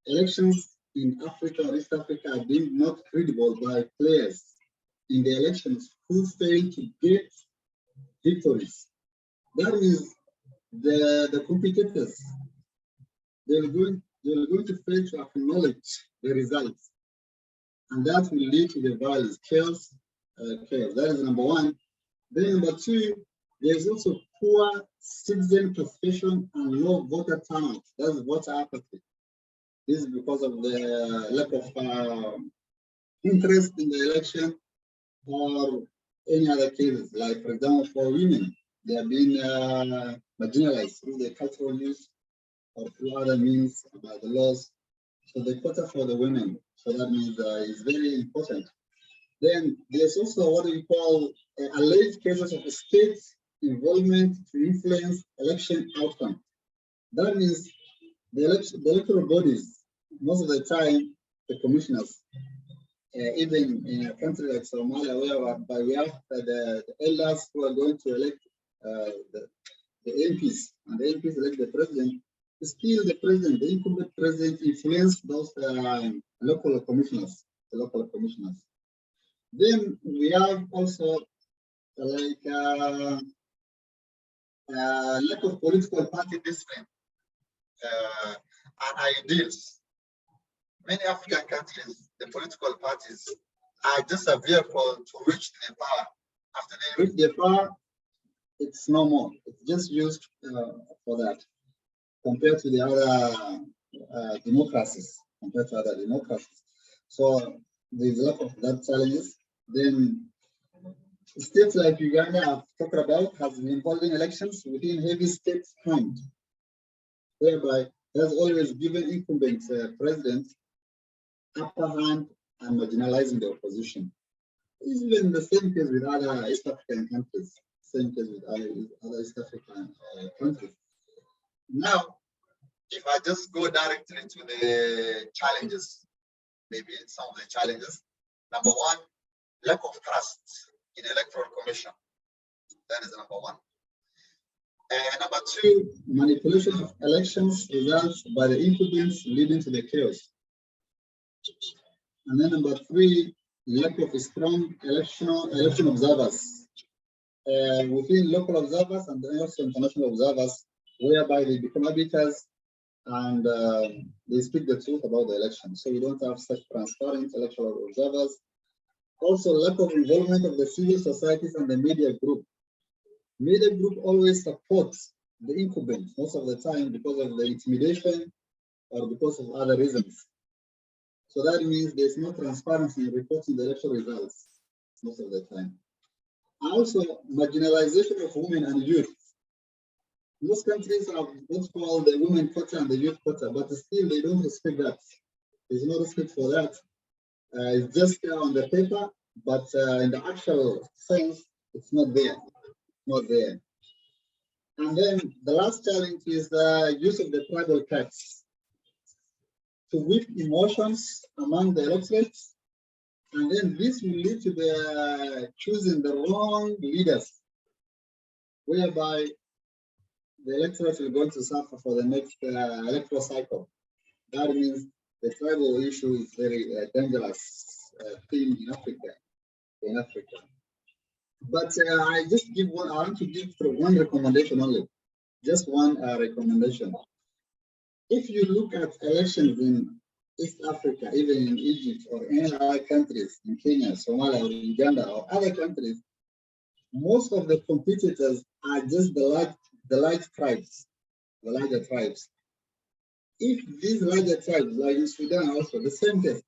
elections in Africa or East Africa are deemed not credible by players in the elections who fail to get victories. That means the competitors, they're going to fail to acknowledge the results, and that will lead to the violence, chaos. That is number 1. Then number 2, there is also poor citizen participation and low voter turnout. That's voter apathy. This is because of the lack of interest in the election, or any other cases. Like, for example, for women, they have been marginalized through the cultural news or through other means by the laws. So the quota for the women, so that means is very important. Then there's also what we call alleged cases of state involvement to influence election outcome. That means the electoral bodies, most of the time, the commissioners, even in a country like Somalia, where we have the elders who are going to elect the MPs, and the MPs elect the president, still the president, the incumbent president, influence those local commissioners, the local commissioners. Then we have also like lack of political party discipline and ideals. Many African countries, the political parties are just a vehicle to reach the power. After they reach the power, it's no more. It's just used for that, compared to the other democracies. So there's a lot of that challenges. Then states like Uganda, I've talked about, has been involved in elections within heavy state hand, whereby it has always given incumbent president upper hand and marginalizing the opposition. It's even the same case with other East African countries. Other East African countries. Now, if I just go directly to the challenges, maybe some of the challenges. Number 1, lack of trust in the Electoral Commission. That is number 1. And number 2, manipulation of elections results by the incumbents, leading to the chaos. And then number 3, lack of strong election observers within local observers and also international observers, whereby they become arbiters and they speak the truth about the election. So we don't have such transparent electoral observers. Also, lack of involvement of the civil societies and the media group. Media group always supports the incumbent most of the time because of the intimidation or because of other reasons. So that means there's no transparency in reporting the election results most of the time. Also, marginalization of women and youth. Most countries have what's called the women quota and the youth quota, but still they don't respect that. There's no respect for that. It's just on the paper, but in the actual sense, it's not there. And then the last challenge is the use of the tribal cards to whip emotions among the electorates, and then this will lead to the choosing the wrong leaders, whereby the electorate will go to suffer for the next electoral cycle. That means the tribal issue is very dangerous thing in Africa. But I want to give one recommendation only, just one recommendation. If you look at elections in East Africa, even in Egypt or any other countries, in Kenya, Somalia, or Uganda, or other countries, most of the competitors are just the large tribes, the larger tribes. If these larger tribes, like in Sudan also, the same case,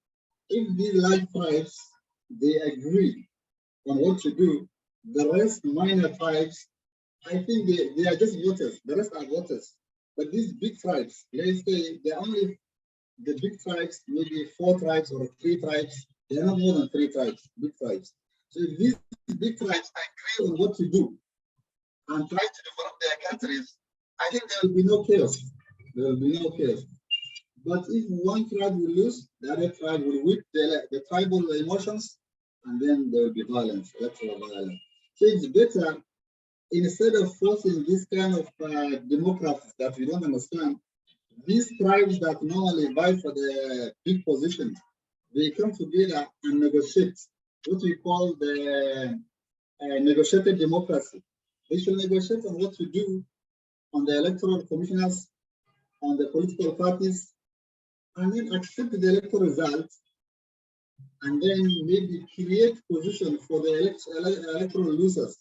if these large tribes, they agree on what to do, the rest minor tribes, I think they are just voters, the rest are voters. But these big tribes, let's say they're only the big tribes, maybe 4 tribes or 3 tribes, they're not more than 3 tribes, big tribes. So if these big tribes agree on what to do and try to develop their countries, I think there will be no chaos. There will be no chaos. But if one tribe will lose, the other tribe will whip the tribal emotions, and then there will be violence, electoral violence. So it's better, instead of forcing this kind of democracies that we don't understand, these tribes that normally vie for the big positions, they come together and negotiate what we call the negotiated democracy. They should negotiate on what to do on the electoral commissioners, on the political parties, and then accept the electoral results, and then maybe create position for the electoral losers.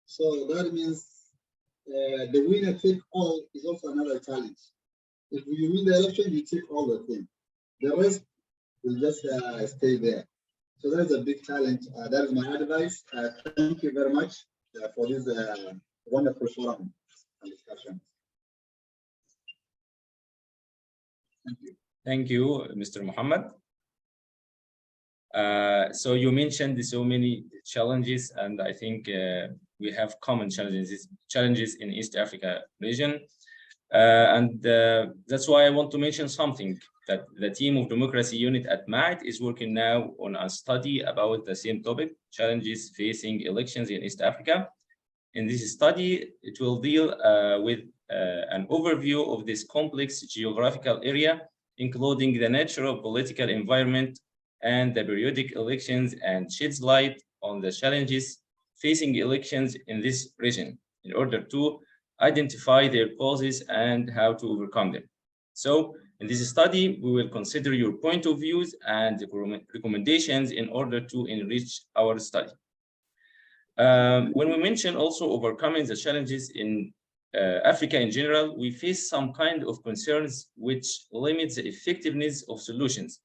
So that means the winner take all is also another challenge. If you win the election, you take all the things. The rest will just stay there. So that's a big challenge. That is my advice. Thank you very much for this wonderful forum and discussion. Thank you. Thank you, Mr. Muhammad. So you mentioned so many challenges, and I think we have common challenges in East Africa region. That's why I want to mention something, that the team of Democracy Unit at Maat is working now on a study about the same topic, challenges facing elections in East Africa. In this study, it will deal with an overview of this complex geographical area, including the natural political environment and the periodic elections, and sheds light on the challenges facing elections in this region in order to identify their causes and how to overcome them. So in this study, we will consider your point of views and recommendations in order to enrich our study. When we mention also overcoming the challenges in Africa in general, we face some kind of concerns which limit the effectiveness of solutions.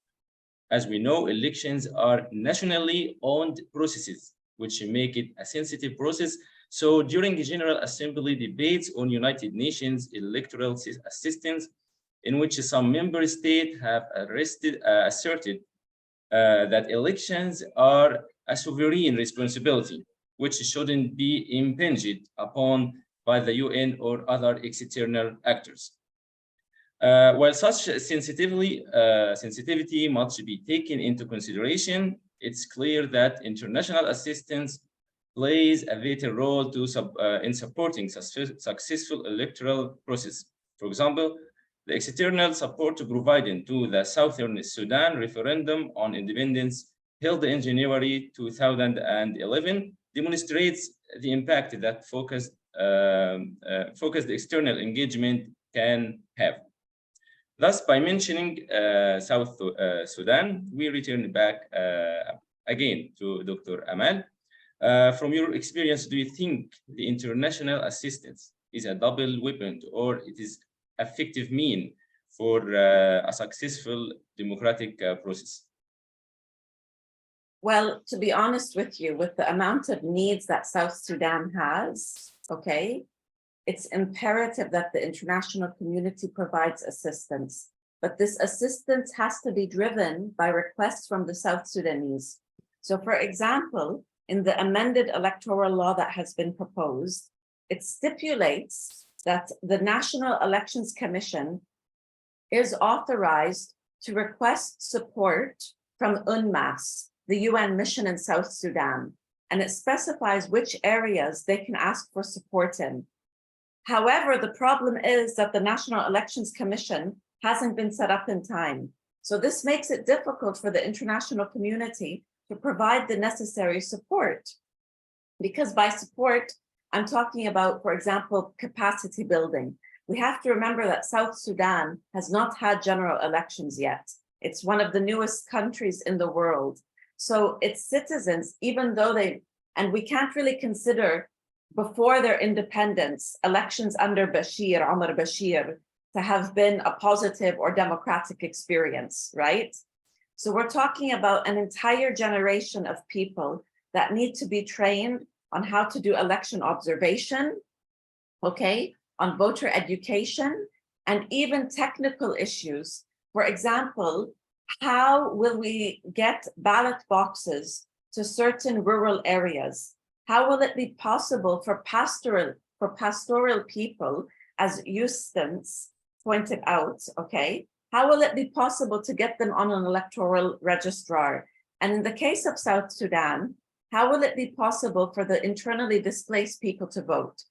As we know, elections are nationally owned processes, which make it a sensitive process. So during the General Assembly debates on United Nations electoral assistance, in which some member states have asserted that elections are a sovereign responsibility, which shouldn't be impinged upon by the UN or other external actors. While such sensitivity must be taken into consideration, it's clear that international assistance plays a vital role in supporting successful electoral process. For example, the external support provided to the Southern Sudan referendum on independence held in January 2011 demonstrates the impact that focused external engagement can have. Thus, by mentioning South Sudan, we return back again to Dr. Amal. From your experience, do you think the international assistance is a double weapon, or it is effective mean for a successful democratic process? Well, to be honest with you, with the amount of needs that South Sudan has, okay, it's imperative that the international community provides assistance. But this assistance has to be driven by requests from the South Sudanese. So for example, in the amended electoral law that has been proposed, it stipulates that the National Elections Commission is authorized to request support from UNMAS, the UN mission in South Sudan, and it specifies which areas they can ask for support in. However, the problem is that the National Elections Commission hasn't been set up in time. So this makes it difficult for the international community to provide the necessary support. Because by support, I'm talking about, for example, capacity building. We have to remember that South Sudan has not had general elections yet. It's one of the newest countries in the world. So its citizens, even though and we can't really consider before their independence, elections under Omar Bashir, to have been a positive or democratic experience, right? So we're talking about an entire generation of people that need to be trained on how to do election observation, okay, on voter education, and even technical issues. For example, how will we get ballot boxes to certain rural areas? How will it be possible for pastoral people, as Eustace pointed out, okay? How will it be possible to get them on an electoral registrar? And in the case of South Sudan, how will it be possible for the internally displaced people to vote?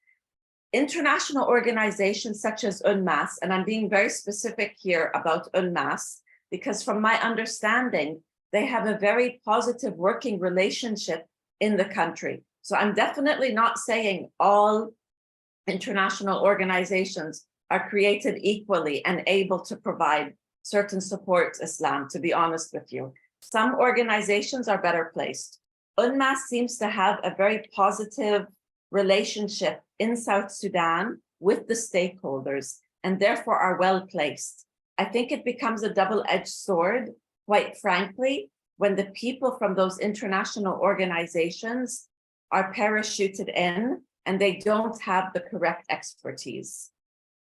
International organizations such as UNMAS, and I'm being very specific here about UNMAS, because from my understanding, they have a very positive working relationship in the country. So I'm definitely not saying all international organizations are created equally and able to provide certain support to Islam, to be honest with you. Some organizations are better placed. UNMAS seems to have a very positive relationship in South Sudan with the stakeholders and therefore are well placed. I think it becomes a double-edged sword, quite frankly, when the people from those international organizations are parachuted in and they don't have the correct expertise.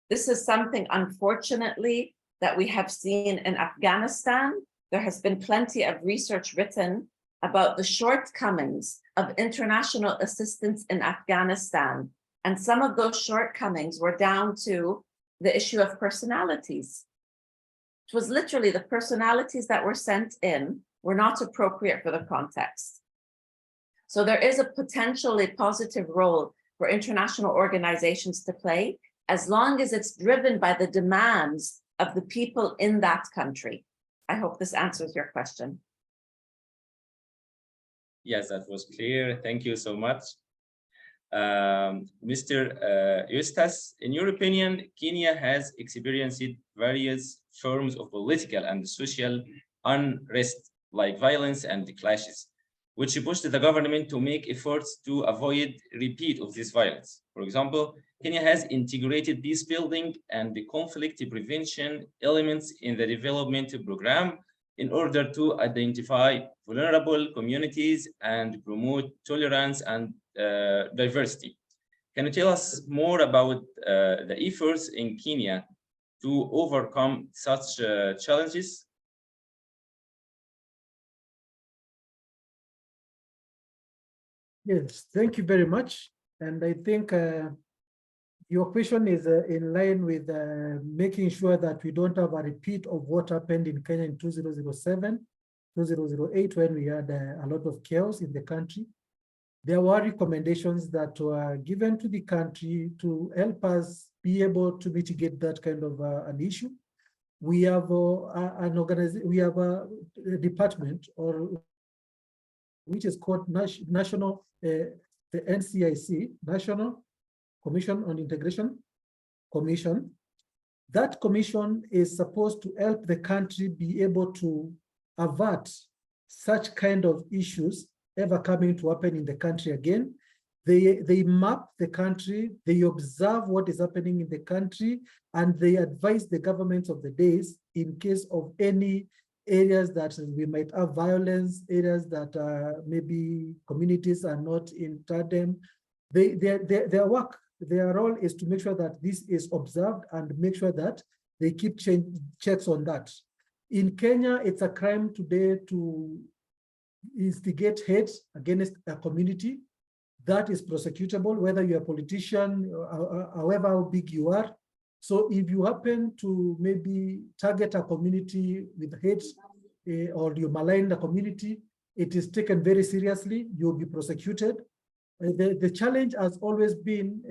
This is something, unfortunately, that we have seen in Afghanistan. There has been plenty of research written about the shortcomings of international assistance in Afghanistan. And some of those shortcomings were down to the issue of personalities. It was literally the personalities that were sent in were not appropriate for the context. So there is a potentially positive role for international organizations to play, as long as it's driven by the demands of the people in that country. I hope this answers your question. Yes, that was clear. Thank you so much. Mr. Eustace, in your opinion, Kenya has experienced various forms of political and social unrest, like violence and clashes, which pushed the government to make efforts to avoid repeat of this violence. For example, Kenya has integrated peace building and the conflict prevention elements in the development program in order to identify vulnerable communities and promote tolerance and diversity. Can you tell us more about the efforts in Kenya to overcome such challenges? Yes, thank you very much. And I think your question is in line with making sure that we don't have a repeat of what happened in Kenya in 2007, 2008, when we had a lot of chaos in the country. There were recommendations that were given to the country to help us be able to mitigate that kind of an issue. We have an organization, we have a department, or which is called National, the NCIC, National Commission on Integration Commission. That commission is supposed to help the country be able to avert such kind of issues ever coming to happen in the country again. They map the country, they observe what is happening in the country, and they advise the governments of the days in case of any areas that we might have violence, areas that maybe communities are not in tandem. Their work, their role is to make sure that this is observed and make sure that they keep checks on that. In Kenya, it's a crime today to instigate hate against a community. That is prosecutable, whether you're a politician, however big you are. So if you happen to maybe target a community with hate or you malign the community, it is taken very seriously. You'll be prosecuted. The challenge has always been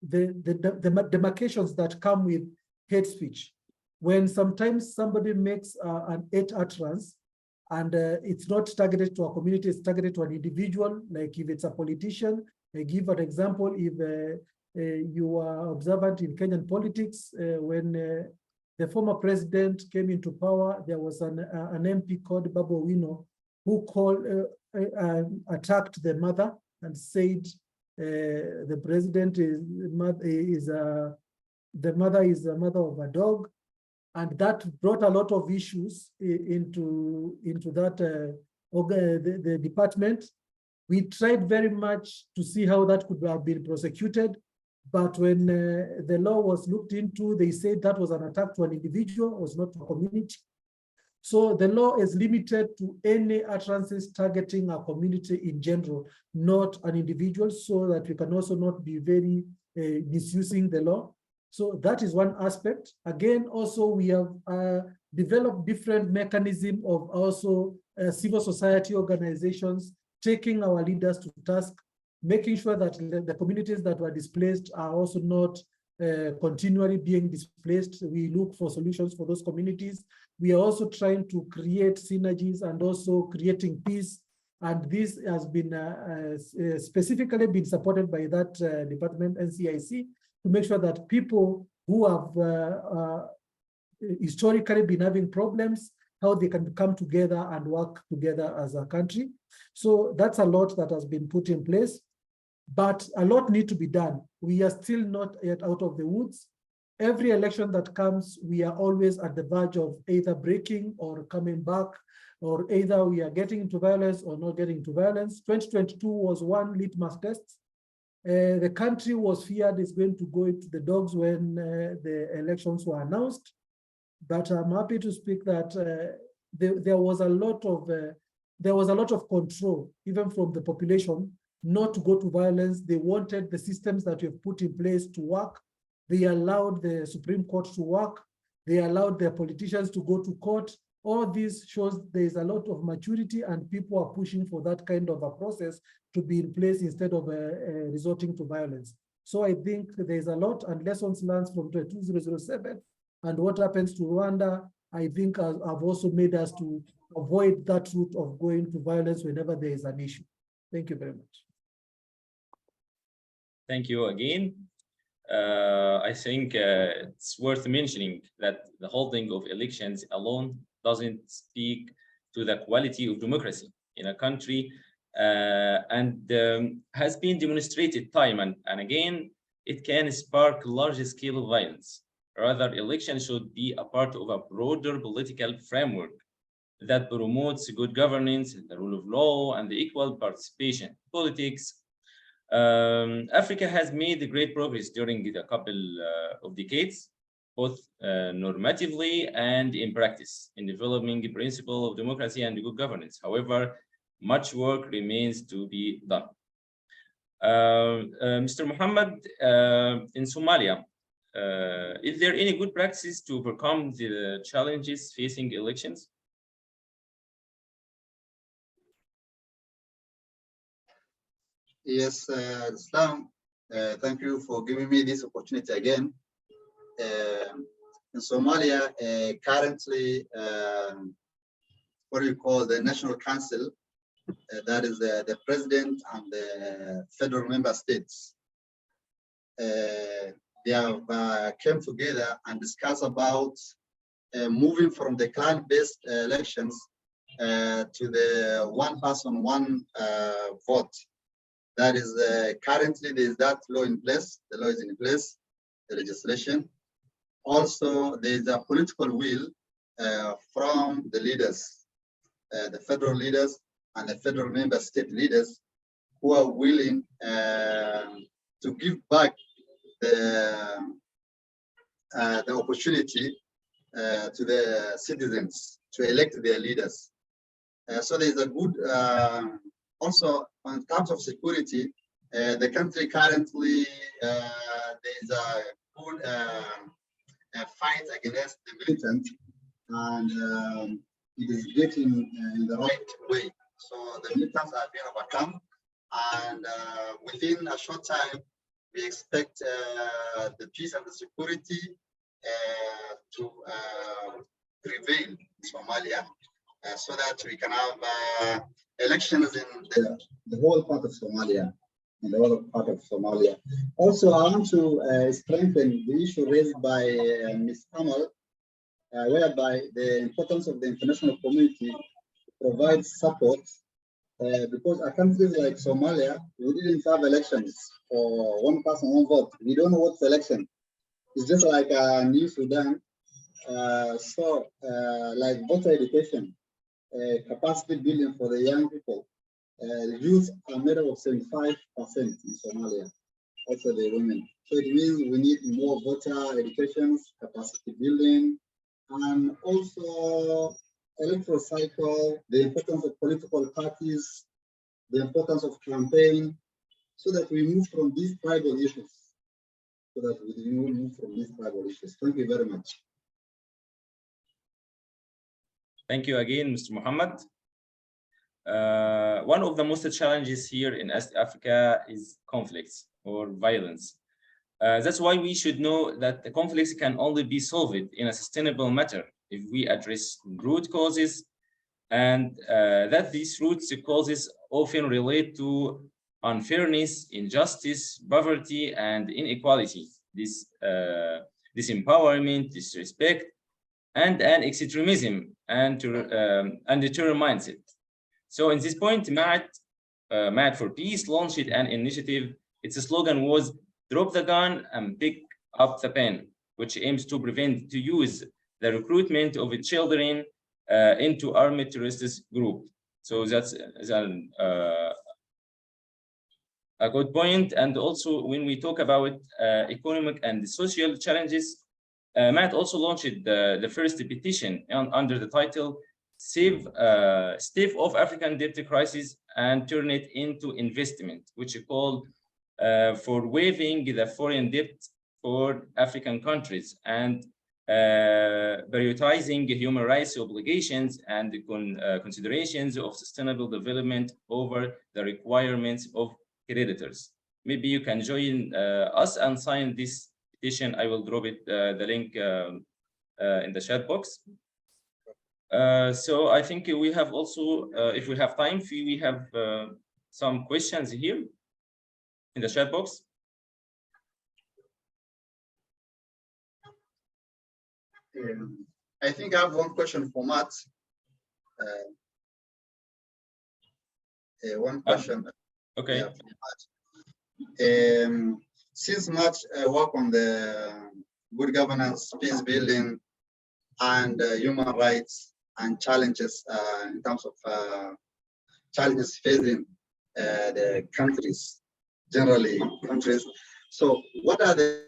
the demarcations that come with hate speech. when sometimes somebody makes an hate utterance and it's not targeted to a community, it's targeted to an individual, like if it's a politician. I give an example, if you are observant in Kenyan politics, when the former president came into power, there was an MP called Babu Owino who attacked the mother and said the president the mother is a mother of a dog, and that brought a lot of issues into that the department. We tried very much to see how that could have been prosecuted, but when the law was looked into, they said that was an attack to an individual, was not to a community. So the law is limited to any utterances targeting a community in general, not an individual, so that we can also not be very misusing the law. So that is one aspect. Again, also we have developed different mechanisms of also civil society organizations taking our leaders to task, making sure that the communities that were displaced are also not continually being displaced. We look for solutions for those communities. We are also trying to create synergies and also creating peace. And this has been specifically been supported by that department, NCIC, to make sure that people who have historically been having problems, how they can come together and work together as a country. So that's a lot that has been put in place, but a lot needs to be done. We are still not yet out of the woods. Every election that comes, we are always at the verge of either breaking or coming back, or either we are getting into violence or not getting into violence. 2022 was one litmus test. The country was feared is going to go into the dogs when the elections were announced. But I'm happy to speak that there was a lot of control, even from the population, not to go to violence. They wanted the systems that we've put in place to work. They allowed the Supreme Court to work. They allowed their politicians to go to court. All this shows there is a lot of maturity, and people are pushing for that kind of a process to be in place instead of resorting to violence. So I think there's a lot, and lessons learned from 2007 and what happens to Rwanda, I think have also made us to avoid that route of going to violence whenever there is an issue. Thank you very much. Thank you again. I think it's worth mentioning that the holding of elections alone doesn't speak to the quality of democracy in a country, and has been demonstrated time and again, it can spark large-scale violence. Rather, elections should be a part of a broader political framework that promotes good governance, the rule of law, and the equal participation in politics. Africa has made great progress during a couple of decades, both normatively and in practice, in developing the principle of democracy and good governance. However, much work remains to be done. Mr. Muhammad, in Somalia, is there any good practice to overcome the challenges facing elections? Yes, Islam, thank you for giving me this opportunity again. In Somalia, currently, what we call the National Council, that is the president and the federal member states. They have came together and discussed about moving from the clan-based elections to the one person, one vote. That is currently there is that law in place. The law is in place, the legislation. Also, there is a political will from the leaders, the federal leaders and the federal member state leaders, who are willing to give back the opportunity to the citizens to elect their leaders. So there is a good, also in terms of security, the country currently, there is a good fight against the militant, and it is getting in the right way. So the militants are being overcome, and within a short time, we expect the peace and the security to prevail in Somalia, so that we can have elections in the whole part of Somalia. In the whole part of Somalia. Also, I want to strengthen the issue raised by Ms. Kamal, whereby the importance of the international community provides support, because a country like Somalia, we didn't have elections for one person, one vote. We don't know what's election. It's just like New Sudan. Like voter education, capacity building for the young people. Youth are made up of 75% in Somalia, also the women. So it means we need more voter education, capacity building, and also electoral cycle, the importance of political parties, the importance of campaign, so that we move from these tribal issues. Thank you very much. Thank you again, Mr. Muhammad. One of the most challenges here in East Africa is conflicts or violence. That's why we should know that the conflicts can only be solved in a sustainable manner if we address root causes, and that these root causes often relate to unfairness, injustice, poverty, and inequality, disempowerment, disrespect, and an extremism and terror mindset. So in this point, Maat for Peace launched an initiative. Its slogan was "Drop the gun and pick up the pen," which aims to prevent to use the recruitment of children into armed terrorist group. So that's a good point. And also, when we talk about economic and social challenges, Maat also launched the first petition under the title "Stave off African debt crisis and turn it into investment," which is called for waiving the foreign debt for African countries and prioritizing human rights obligations and considerations of sustainable development over the requirements of creditors. Maybe you can join us and sign this petition. I will drop it, the link in the chat box. So I think we have also, if we have time, we have some questions here in the chat box. I think I have one question for Matt. One question. Okay. Since Matt work on the good governance, peace building, and human rights and challenges in terms of challenges facing the countries, generally countries. So what are the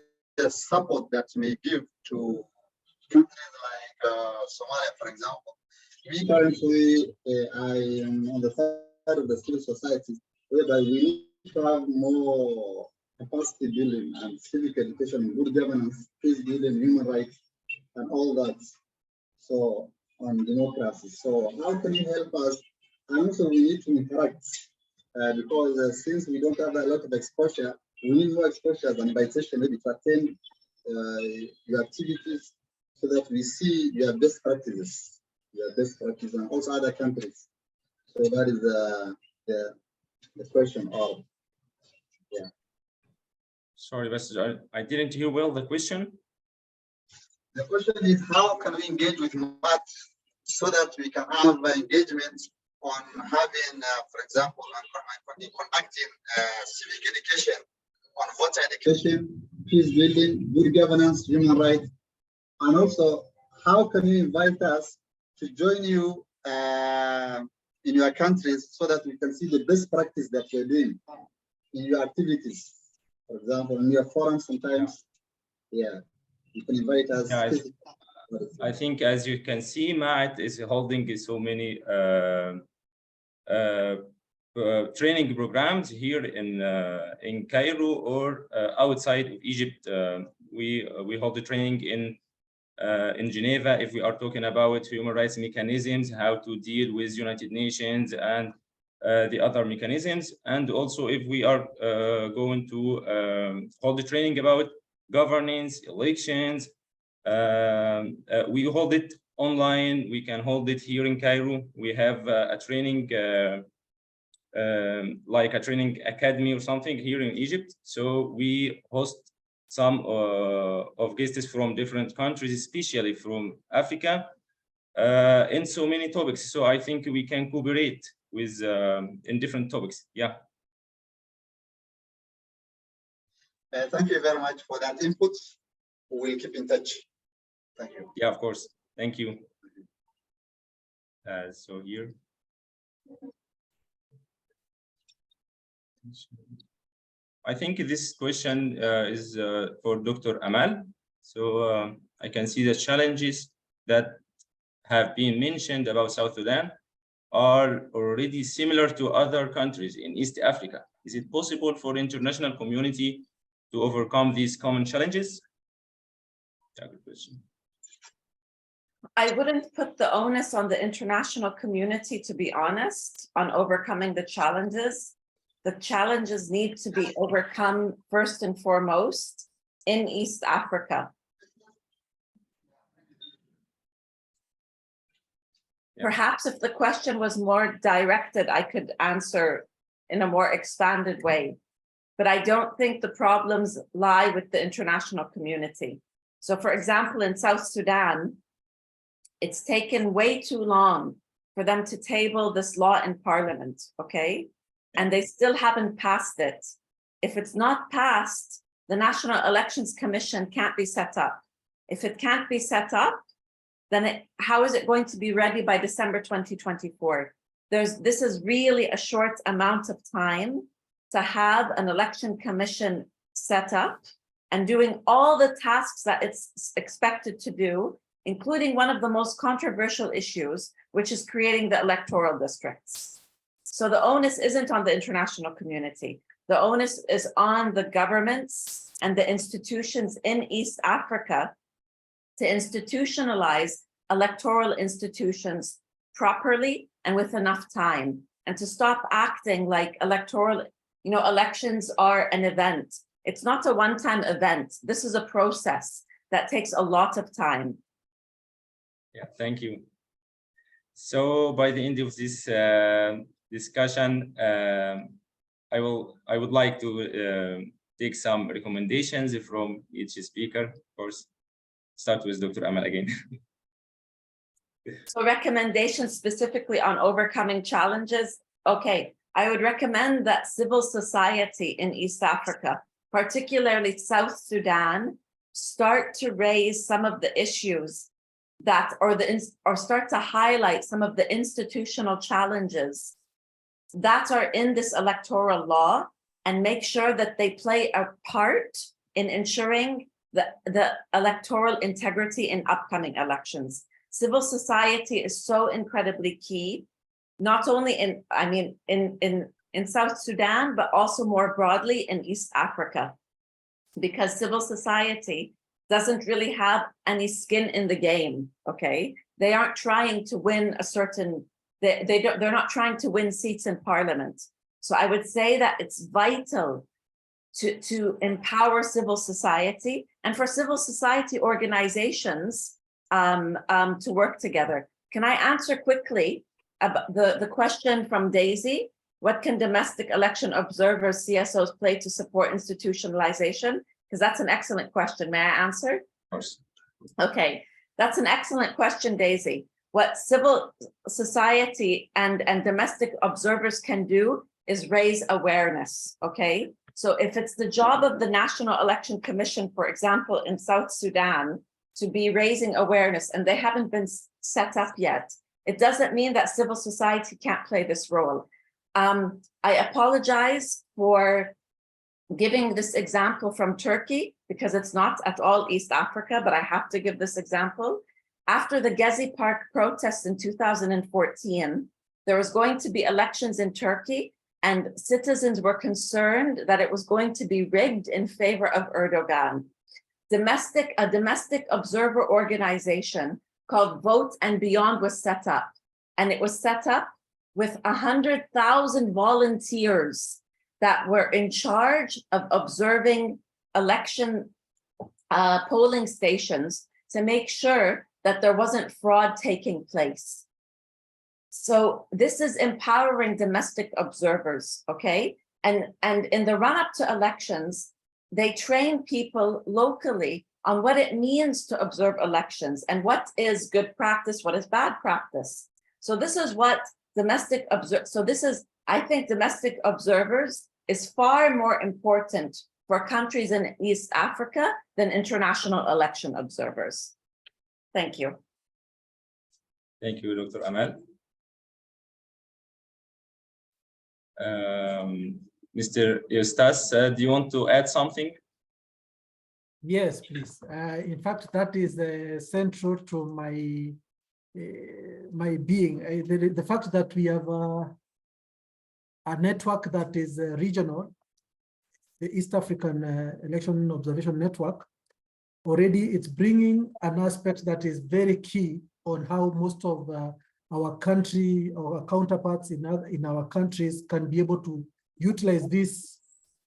support that may give to countries like Somalia, for example? We currently, I am on the side of the civil society, whereby we need to have more capacity building and civic education, good governance, peace building, human rights, and all that. So on democracy. So how can you help us? And also we need to interact because since we don't have a lot of exposure, we need more exposure and invitation maybe to attend your activities so that we see your best practices, and also other countries. So that is the question of, yeah. Sorry, but I didn't hear well the question. The question is, how can we engage with Maat so that we can have engagement on having, for example, conducting civic education, on voter education, peace building, good governance, human rights, and also how can you invite us to join you in your countries so that we can see the best practice that you're doing in your activities. For example, in your forums sometimes, yeah, you can invite us. Yeah, I think as you can see, Maat is holding so many training programs here in Cairo or outside of Egypt. We hold the training in Geneva if we are talking about human rights mechanisms, how to deal with United Nations and the other mechanisms. And also if we are going to hold the training about governance, elections, We hold it online. We can hold it here in Cairo. We have a training, like a training academy or something here in Egypt. So we host some of guests from different countries, especially from Africa, in so many topics. So I think we can cooperate with in different topics. Yeah. Thank you very much for that input. We'll keep in touch. Thank you. Yeah, of course. Thank you. So here. I think this question is for Dr. Amal. So I can see the challenges that have been mentioned about South Sudan are already similar to other countries in East Africa. Is it possible for the international community to overcome these common challenges? Yeah, good question. I wouldn't put the onus on the international community, to be honest, on overcoming the challenges. The challenges need to be overcome first and foremost in East Africa. Yeah. Perhaps if the question was more directed, I could answer in a more expanded way. But I don't think the problems lie with the international community. So for example, in South Sudan, it's taken way too long for them to table this law in parliament, okay? And they still haven't passed it. If it's not passed, the National Elections Commission can't be set up. If it can't be set up, then how is it going to be ready by December 2024? This is really a short amount of time to have an election commission set up and doing all the tasks that it's expected to do, including one of the most controversial issues, which is creating the electoral districts. So the onus isn't on the international community. The onus is on the governments and the institutions in East Africa to institutionalize electoral institutions properly and with enough time, and to stop acting like elections are an event. It's not a one-time event. This is a process that takes a lot of time. Yeah, thank you. So by the end of this discussion, I would like to take some recommendations from each speaker. Of course, start with Dr. Amal again. So recommendations specifically on overcoming challenges. Okay, I would recommend that civil society in East Africa, particularly South Sudan, start to raise some of the issues that, or start to highlight some of the institutional challenges that are in this electoral law, and make sure that they play a part in ensuring the electoral integrity in upcoming elections. Civil society is so incredibly key, not only in South Sudan, but also more broadly in East Africa, because civil society doesn't really have any skin in the game, okay? They aren't trying to win a certain, they're not trying to win seats in parliament. So I would say that it's vital to empower civil society, and for civil society organizations to work together. Can I answer quickly about the question from Daisy? What can domestic election observers, CSOs, play to support institutionalization? Because that's an excellent question. May I answer? Of course. Okay, that's an excellent question, Daisy. What civil society and domestic observers can do is raise awareness, okay? So if it's the job of the National Election Commission, for example, in South Sudan, to be raising awareness, and they haven't been set up yet, it doesn't mean that civil society can't play this role. I apologize for giving this example from Turkey, because it's not at all East Africa, but I have to give this example. After the Gezi Park protests in 2014, there was going to be elections in Turkey, and citizens were concerned that it was going to be rigged in favor of Erdogan. A domestic observer organization called Vote and Beyond was set up, and it was set up with 100,000 volunteers that were in charge of observing election polling stations to make sure that there wasn't fraud taking place. So this is empowering domestic observers, okay? And in the run-up to elections, they train people locally on what it means to observe elections and what is good practice, what is bad practice. So this is what I think domestic observers is far more important for countries in East Africa than international election observers. Thank you. Thank you, Dr. Amal. Mr. Eustace, do you want to add something? Yes, please. In fact, that is central to my my being. The fact that we have a network that is regional, the East African Election Observation Network, already it's bringing an aspect that is very key on how most of our country or our counterparts in our countries can be able to utilize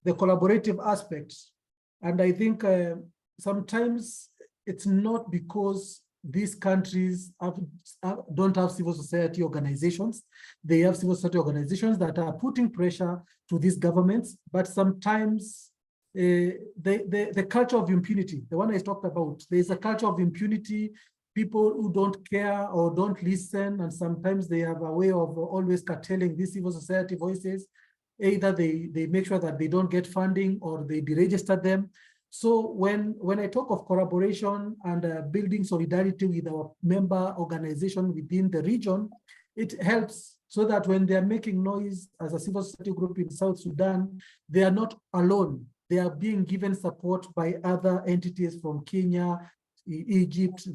the collaborative aspects. And I think sometimes it's not because these countries don't have civil society organizations. They have civil society organizations that are putting pressure to these governments, but sometimes the culture of impunity, the one I talked about, there's a culture of impunity, people who don't care or don't listen, and sometimes they have a way of always curtailing these civil society voices. Either they make sure that they don't get funding or they deregister them. So when I talk of collaboration and building solidarity with our member organization within the region, it helps so that when they are making noise as a civil society group in South Sudan, they are not alone. They are being given support by other entities from Kenya, Egypt,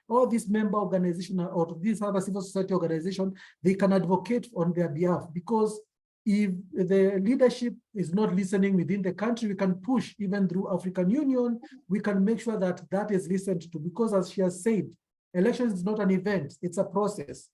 all these member organizations or these other civil society organizations, they can advocate on their behalf, because if the leadership is not listening within the country, we can push even through African Union. We can make sure that that is listened to, because as she has said, elections is not an event, it's a process.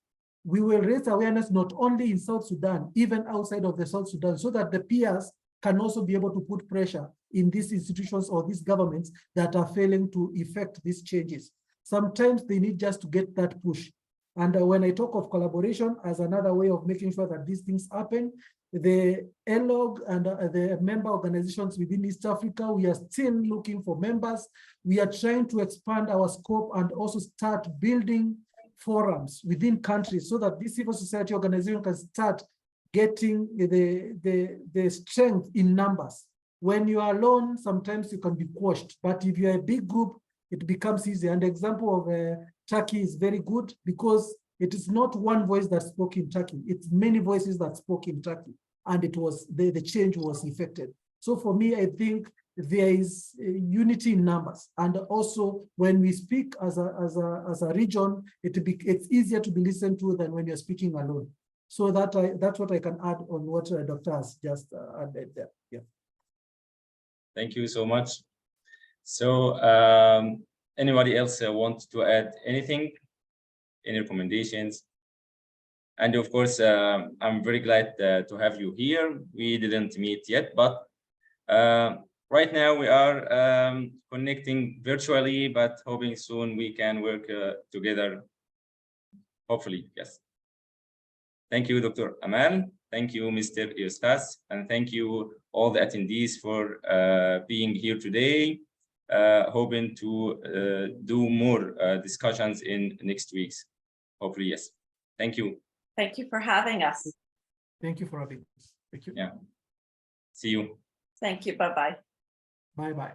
We will raise awareness not only in South Sudan, even outside of the South Sudan, so that the peers can also be able to put pressure in these institutions or these governments that are failing to effect these changes. Sometimes they need just to get that push. And when I talk of collaboration as another way of making sure that these things happen, the ELOG and the member organizations within East Africa, we are still looking for members. We are trying to expand our scope and also start building forums within countries so that this civil society organization can start getting the strength in numbers. When you are alone, sometimes you can be quashed, but if you're a big group, it becomes easy. And the example of Turkey is very good, because it is not one voice that spoke in Turkey, it's many voices that spoke in Turkey, and it was the change was effected. So for me, I think there is unity in numbers, and also when we speak as a region, it's easier to be listened to than when you're speaking alone. So that's what I can add on what Dr. has just added there. Yeah. Thank you so much. So anybody else want to add anything? Any recommendations? And of course, I'm very glad to have you here. We didn't meet yet, but right now we are connecting virtually, but hoping soon we can work together. Hopefully, yes. Thank you, Dr. Amal. Thank you, Mr. Eustace, and thank you all the attendees for being here today. Hoping to do more discussions in next weeks. Hopefully, yes. Thank you. Thank you for having us. Thank you for having us. Thank you. Yeah. See you. Thank you. Bye-bye. Bye-bye.